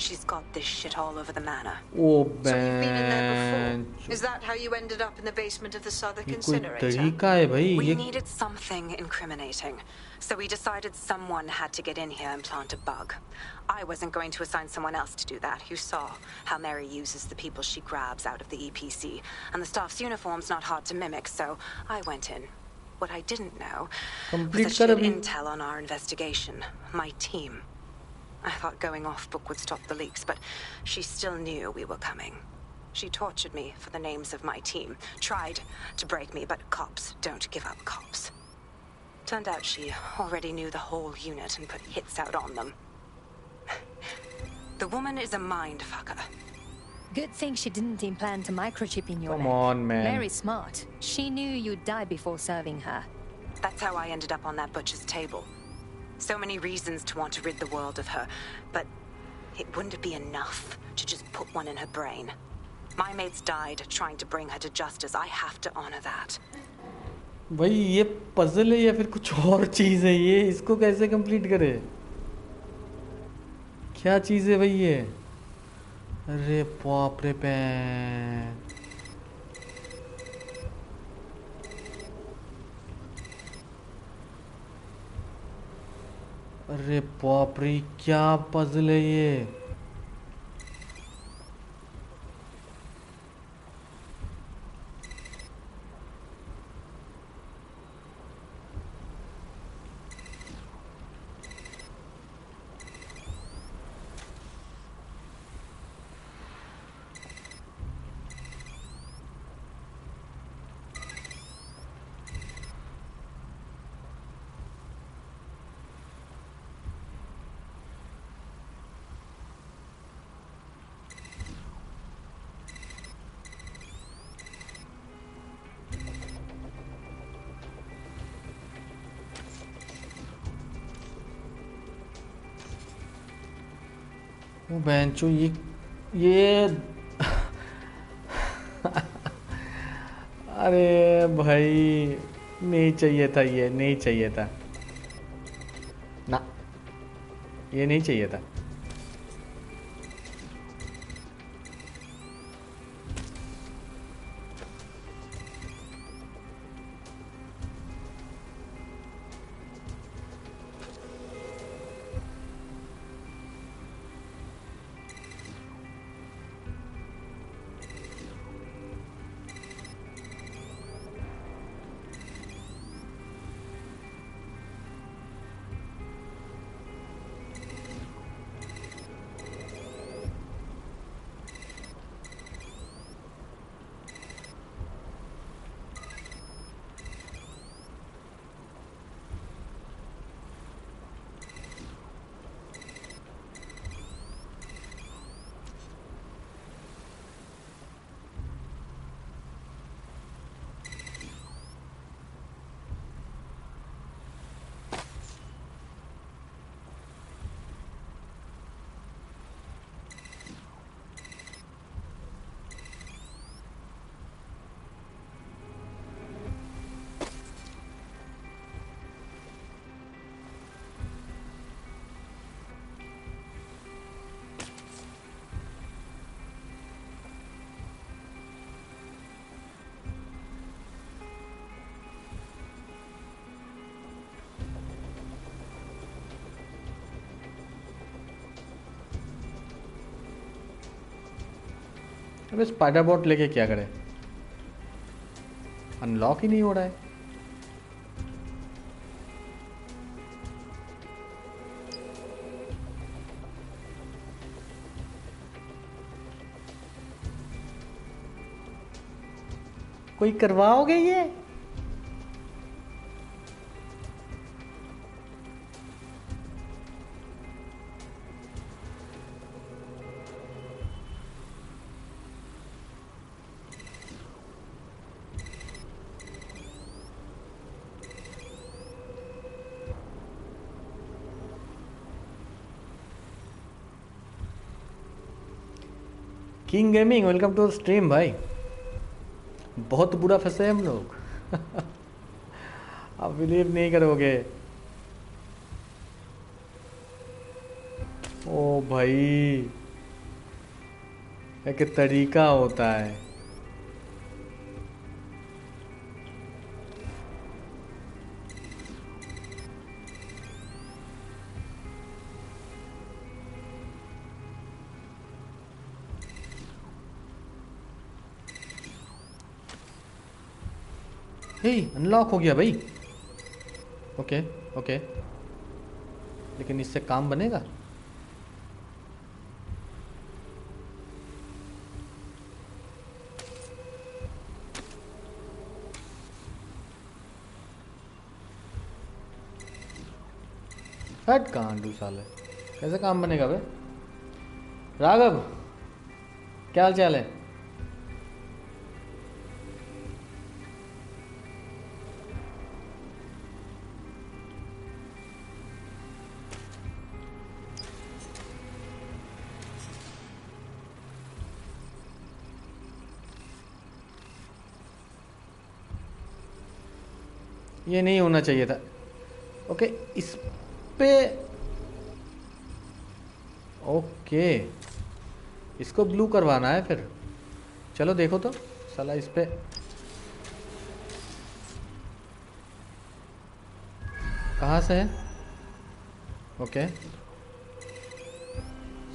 She's got this shit all over the manor. Oh, So you've been in there before? Is that how you ended up in the basement of the Southwark incinerator? तरीका है भाई We ये। needed something incriminating, so we decided someone had to get in here and plant a bug. I wasn't going to assign someone else to do that. You saw how Mary uses the people she grabs out of the EPC, and the staff's uniform's not hard to mimic, so I went in. What I didn't know was that she had intel on our investigation, my team. I thought going off book would stop the leaks, but she still knew we were coming. She tortured me for the names of my team, tried to break me, but cops don't give up cops. Turned out she already knew the whole unit and put hits out on them. The woman is a mind fucker. Good thing she didn't implant a microchip in your Come neck. on, man. Very smart. She knew you'd die before serving her. That's how I ended up on that butcher's table. So many reasons to want to rid the world of her, but it wouldn't be enough to just put one in her brain. My mates died trying to bring her to justice. I have to honor that. भाई ये puzzle है या फिर कुछ और चीज है? ये इसको कैसे कंप्लीट करे? क्या चीज है भाई ये? अरे बाप रे पैन। अरे बाप रे, क्या पजल है ये? वो बेंचो ये अरे भाई, नहीं चाहिए था, ये नहीं चाहिए था ना, ये नहीं चाहिए था। अबे स्पाइडर बॉट लेके क्या करें? अनलॉक ही नहीं हो रहा है। कोई करवाओगे ये? King gaming, welcome to stream भाई। बहुत बुरा फंसे हम लोग। आप बिलीव नहीं करोगे। ओ भाई, एक तरीका होता है। अनलॉक हो गया भाई। ओके ओके, लेकिन इससे काम बनेगा? हट गांडू साले, कैसे काम बनेगा बे? राघव, क्या हाल चाल है? ये नहीं होना चाहिए था। ओके इस पे ओके इसको ब्लू करवाना है फिर। चलो देखो तो साला इस पे कहाँ से है। ओके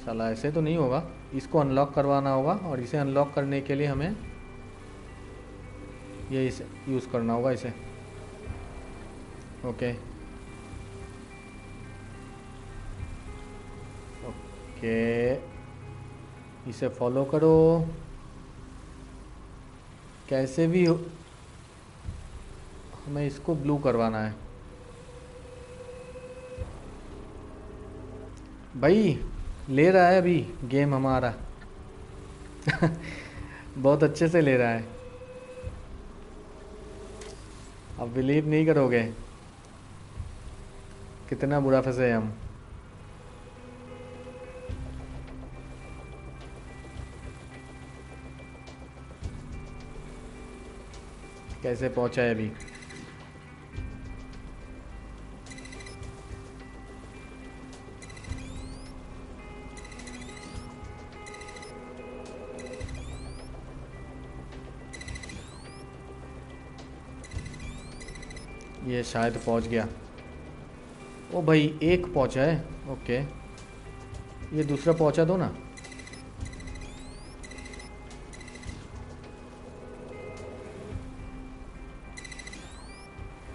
साला ऐसे तो नहीं होगा, इसको अनलॉक करवाना होगा और इसे अनलॉक करने के लिए हमें ये इसे यूज़ करना होगा इसे। ओके ओके इसे फॉलो करो कैसे भी हो, हमें इसको ब्लू करवाना है भाई। ले रहा है अभी गेम हमारा बहुत अच्छे से ले रहा है। अब बिलीव नहीं करोगे कितना बुरा फंसे हम। कैसे पहुंचा है अभी। ये शायद पहुंच गया। ओ भाई एक पहुंचा है। ओके ये दूसरा पहुंचा दो ना।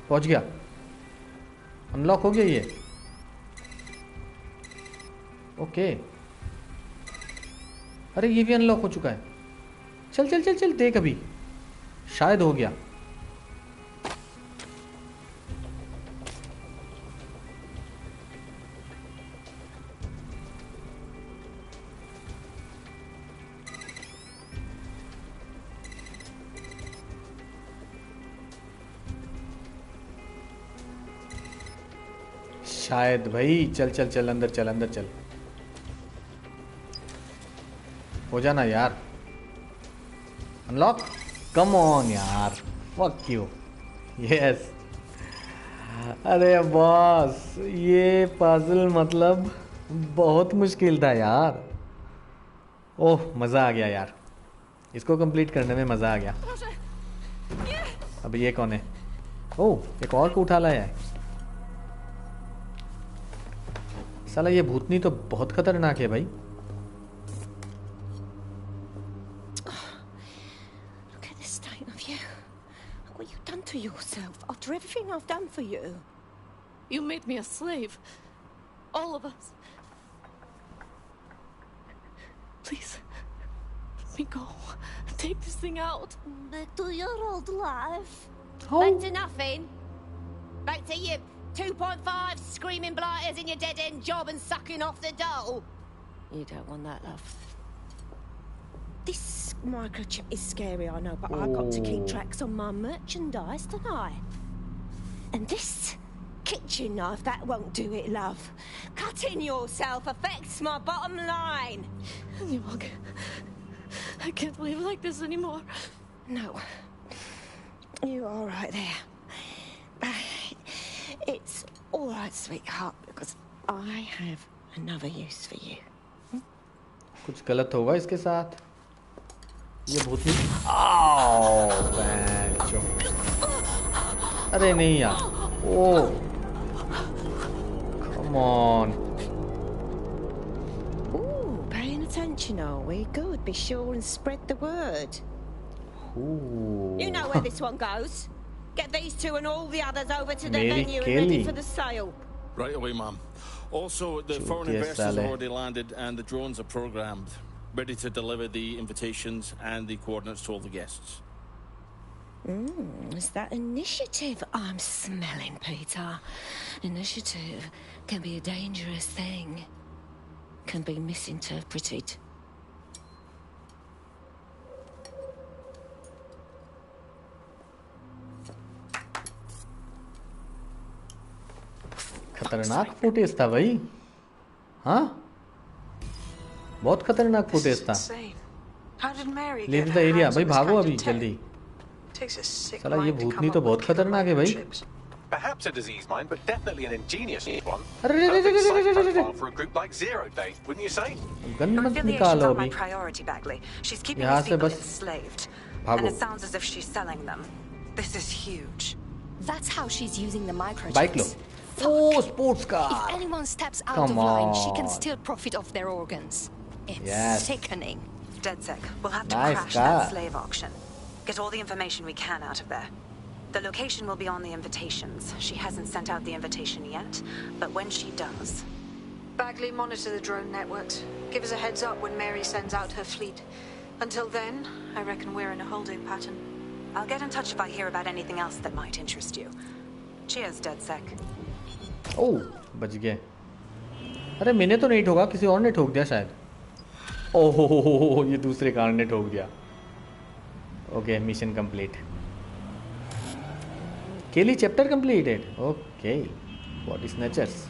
पहुंच गया, अनलॉक हो गया ये। ओके अरे ये भी अनलॉक हो चुका है। चल चल चल चल देख अभी शायद हो गया। शायद भाई चल चल चल अंदर चल अंदर चल। हो जाना यार अनलॉक। कम ऑन यार फक यू। यस अरे बॉस ये पजल मतलब बहुत मुश्किल था यार। ओह मज़ा आ गया यार, इसको कंप्लीट करने में मज़ा आ गया। अब ये कौन है? ओह एक और को उठा लाया है। साला ये भूतनी तो बहुत खतरनाक है भाई। Look at the state of you. What you've done to yourself after everything I've done for you. You made me a slave. All of us. Please, let me go. Take this thing out. Back to your old life. Oh. Back to nothing. Back to you 2.5 screaming blighters in your dead-end job and sucking off the dough. You don't want that, love. This microchip is scary, I know, but I've got to keep tracks on my merchandise, don't I? And this kitchen knife, that won't do it, love. Cutting yourself affects my bottom line. I can't live like this anymore. No. You're all right there. It's all right, sweetheart, because I have another use for you. कुछ गलत होगा इसके साथ। ये भूतनी आओ बैंचो। अरे नहीं यार। ओह come on. Ooh, paying attention, are we? Good. Be sure and spread the word. Ooh. You know where this one goes. Get these two and all the others over to the Mary venue Kelley. and ready for the sale. Right away, ma'am. Also, the foreign investors have already landed and the drones are programmed, ready to deliver the invitations and the coordinates to all the guests. Is that initiative I'm smelling, Peter? Initiative can be a dangerous thing. Can be misinterpreted. खतरनाक footage था भाई। हाँ बहुत खतरनाक footage था। Leave the area भाई, भागो अभी जल्दी। साला ये भूतनी तो बहुत खतरनाक है भाई। Perhaps a disease mind, but definitely an ingenious one. Perfect site profile for a group like Zero Day, wouldn't you say? Her affiliation's not my priority, Bagley. She's keeping these people enslaved. And it sounds as if she's selling them. This is huge. That's how she's using the microchips. Bike lo. Oh, sports car. If anyone steps out of line, she can still profit off their organs. It's sickening. DedSec, we'll have to crash that slave auction. Get all the information we can out of there. The location will be on the invitations. She hasn't sent out the invitation yet, but when she does... Bagley, monitor the drone networks. Give us a heads up when Mary sends out her fleet. Until then, I reckon we're in a holding pattern. I'll get in touch if I hear about anything else that might interest you. Cheers, DedSec. Oh, बच गए. अरे मैंने तो नहीं ठोका, किसी और ने ठोक दिया शायद. ओह, ये दूसरे कार ने ठोक दिया. Okay, mission complete. Kelley chapter completed. Okay, what is natures?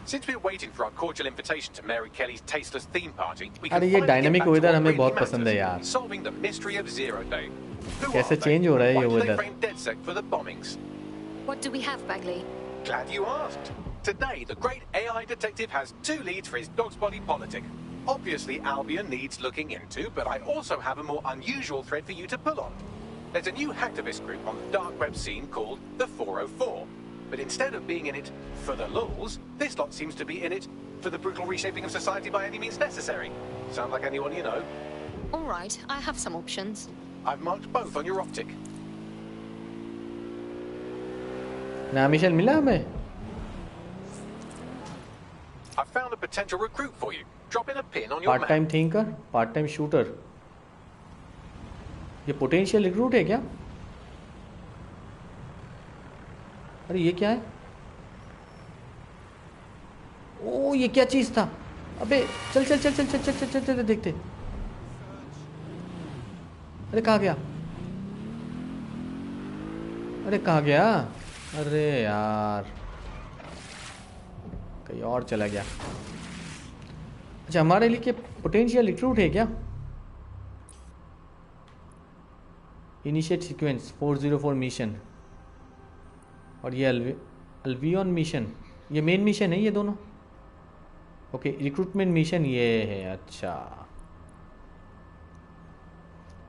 Since we're waiting for our cordial invitation to Mary Kelley's tasteless theme party, we अरे can ये finally dynamic get back to weather what हमें really बहुत matters, पसंद है यार. solving the mystery of Zero Day. Who कैसे are they? change हो रहा है ये Why do they weather? frame DedSec for the bombings? What do we have, Bagley? Glad you asked. Today, the great AI detective has 2 leads for his dog's body politic. Obviously, Albion needs looking into, but I also have a more unusual thread for you to pull on. There's a new hacktivist group on the dark web scene called the 404. But instead of being in it for the lulz, this lot seems to be in it for the brutal reshaping of society by any means necessary. Sound like anyone you know? All right, I have some options. I've marked both on your optic. ना mission मिला हमें. I found a potential recruit for you. Drop in a pin on your map. Part-time thinker, part-time shooter. ये potential recruit है क्या? अरे ये क्या है? ओ ये क्या चीज था? अबे चल चल चल चल चल चल चल चल देखते. अरे कहाँ गया? अरे कहाँ गया? अरे यार कहीं और चला गया. अच्छा हमारे लिए क्या पोटेंशियल रिक्रूट है क्या? इनिशिएट सीक्वेंस 404 मिशन और ये अल्वियन मिशन, ये मेन मिशन है ये दोनों. ओके रिक्रूटमेंट मिशन ये है. अच्छा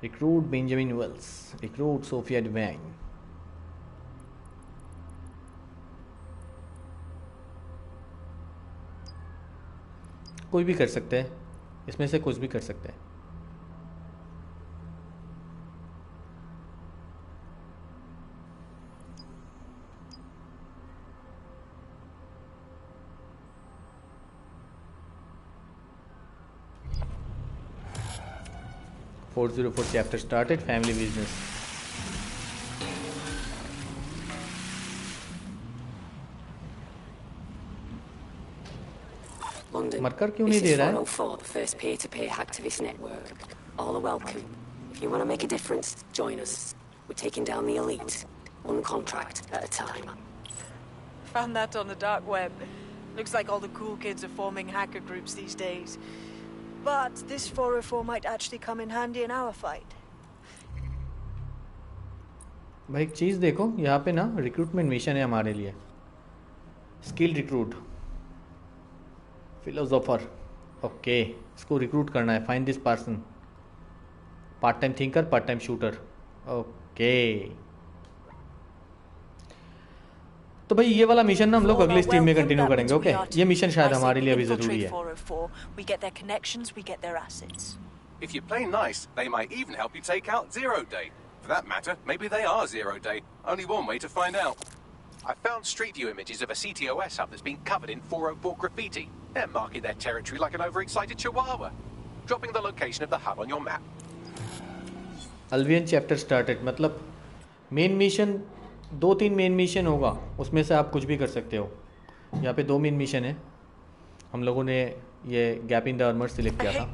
recruit Benjamin Wells, recruit Sophia Divine. कोई भी कर सकते हैं इसमें से, कुछ भी कर सकते हैं. .404 chapter started. Family business. London. मरकर क्यों नहीं दे रहा है? 404, the first peer-to-peer hacktivist network. All are welcome. If you want to make a difference, join us. We're taking down the elite, one contract at a time. Found that on the dark web. Looks like all the cool kids are forming hacker groups these days. But this 404 might actually come in handy in our fight. भाई एक चीज़ देखो यहाँ पे ना recruitment mission है हमारे लिए. Skill recruit philosopher. Okay इसको रिक्रूट करना है. Find this person. Part time thinker, part time shooter. Okay तो भाई ये वाला मिशन ना हम लोग अगले स्ट्रीम में कंटिन्यू करेंगे. ओके ये मिशन शायद हमारे लिए अभी ज़रूरी है. We get their connections, we get their assets. If you play nice, they might even help you take out Zero Day. For that matter, maybe they are Zero Day. Only one way to find out. I found street view images of a CTOS hub that's been covered in 404 graffiti. They're marking their territory like an overexcited chihuahua. Dropping the location of the hub on your map. अल्वियन chapter started मतलब main mission 2-3 main mission होगा, उसमें से आप कुछ भी कर सकते हो. यहाँ पे 2 मेन मिशन है. हम लोगों ने ये gap in the armour select किया था.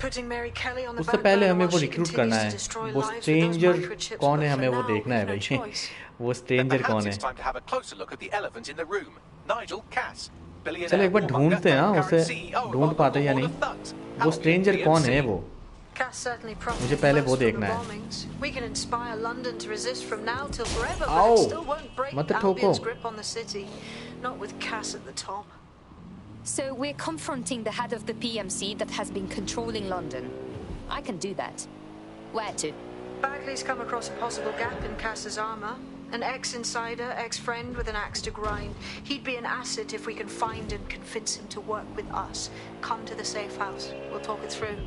उससे पहले हमें वो रिक्रूट करना है. वो स्ट्रेंजर कौन है हमें वो देखना है भाई. वो स्ट्रेंजर कौन है. चलो एक बार ढूंढते हैं. उसे ढूंढ पाते या नहीं. वो स्ट्रेंजर कौन है वो. Cass certainly मुझे profited पहले most वो from the देखना है। bombings. We can inspire London to resist from now till forever, but आओ, it still won't break मत ठोको। Albion's grip on the city. Not with Cass at the top. So we're confronting the head of the PMC that has been controlling London. I can do that. Where to? Bagley's come across a possible gap in Cass's armor. An ex-insider, ex-friend with an axe to grind. He'd be an asset if we can find and convince him to work with us. Come to the safe house. We'll talk it through.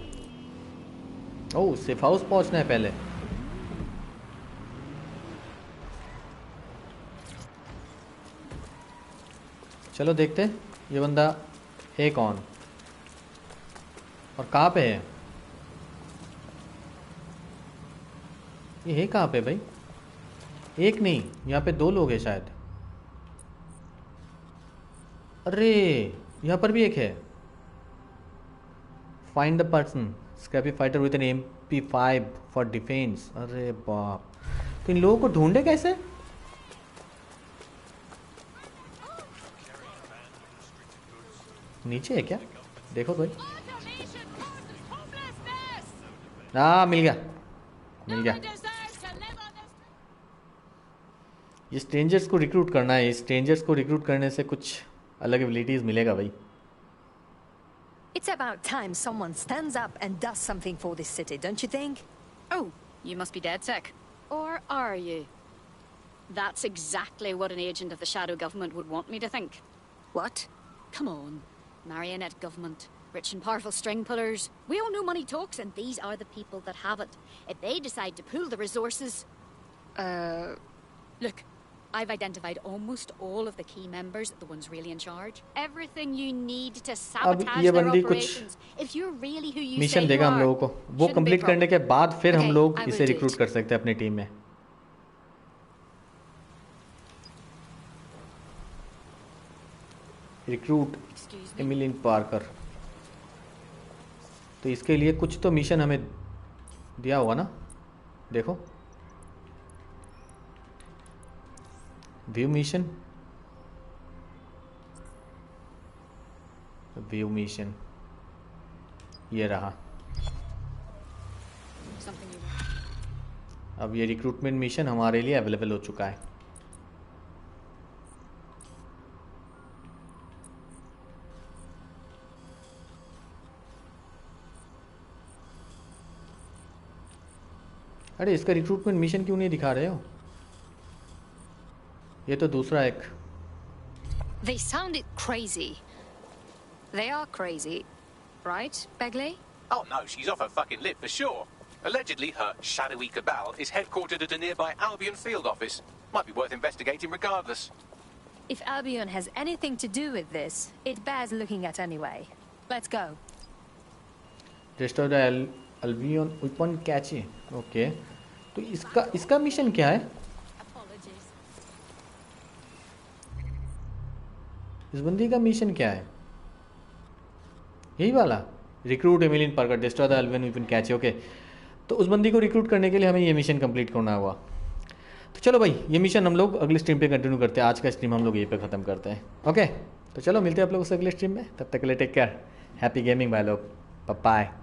Oh, safe house पहुंचना है पहले। चलो देखते हैं ये बंदा है कौन और कहाँ पे है। ये है कहाँ पे भाई? एक नहीं, यहाँ पे 2 लोग हैं शायद। अरे यहाँ पर भी एक है। Find the person, scrappy fighter with an MP5 for defence. अरे बाप, तो इन लोगों को ढूंढे कैसे? नीचे है क्या? देखो भाई। हाँ, मिल गया, मिल गया। ये स्ट्रेंजर्स को रिक्रूट करना है। स्ट्रेंजर्स को रिक्रूट करने से कुछ अलग एबिलिटीज मिलेगा भाई। It's about time someone stands up and does something for this city, don't you think? Oh, you must be DedSec. Or are you? That's exactly what an agent of the shadow government would want me to think. What? Come on. Marionette government. Rich and powerful string pullers. We all know money talks, and these are the people that have it. If they decide to pool the resources... Look, I've identified almost all of the key members, the ones really in charge. Everything you need to sabotage their operations. If you're really who you say you mission देगा हम लोगों को। वो complete करने के बाद फिर हम लोग इसे रिक्रूट कर सकते हैं अपनी टीम में। Recruit एमिलियन Parker. तो इसके लिए कुछ तो मिशन हमें दिया होगा ना? देखो, व्यू मिशन, व्यू मिशन ये रहा। अब ये रिक्रूटमेंट मिशन हमारे लिए अवेलेबल हो चुका है। अरे इसका रिक्रूटमेंट मिशन क्यों नहीं दिखा रहे हो? ये तो दूसरा एक। They sounded crazy. They are crazy, right, Bagley? Oh no, she's off her fucking lip for sure. Allegedly, her shadowy cabal is headquartered at a nearby Albion field office. Might be worth investigating regardless. If Albion has anything to do with this, it bears looking at anyway. Let's go. Restore the Albion weapon cache. Okay. तो इसका mission क्या है? इस बंदी का mission क्या है? यही वाला, recruit एमिलियन Parker, destroy the एल्वियन weapon catch. Okay, तो उस बंदी को रिक्रूट करने के लिए हमें ये मिशन कंप्लीट करना होगा। तो चलो भाई, ये मिशन हम लोग अगले स्ट्रीम पे कंटिन्यू करते हैं। आज का स्ट्रीम हम लोग यहीं पे ख़त्म करते हैं। ओके, तो चलो मिलते हैं आप लोगों से अगले स्ट्रीम में। तब तक के लिए टेक केयर, हैप्पी गेमिंग भाई लोग, बाय बाय।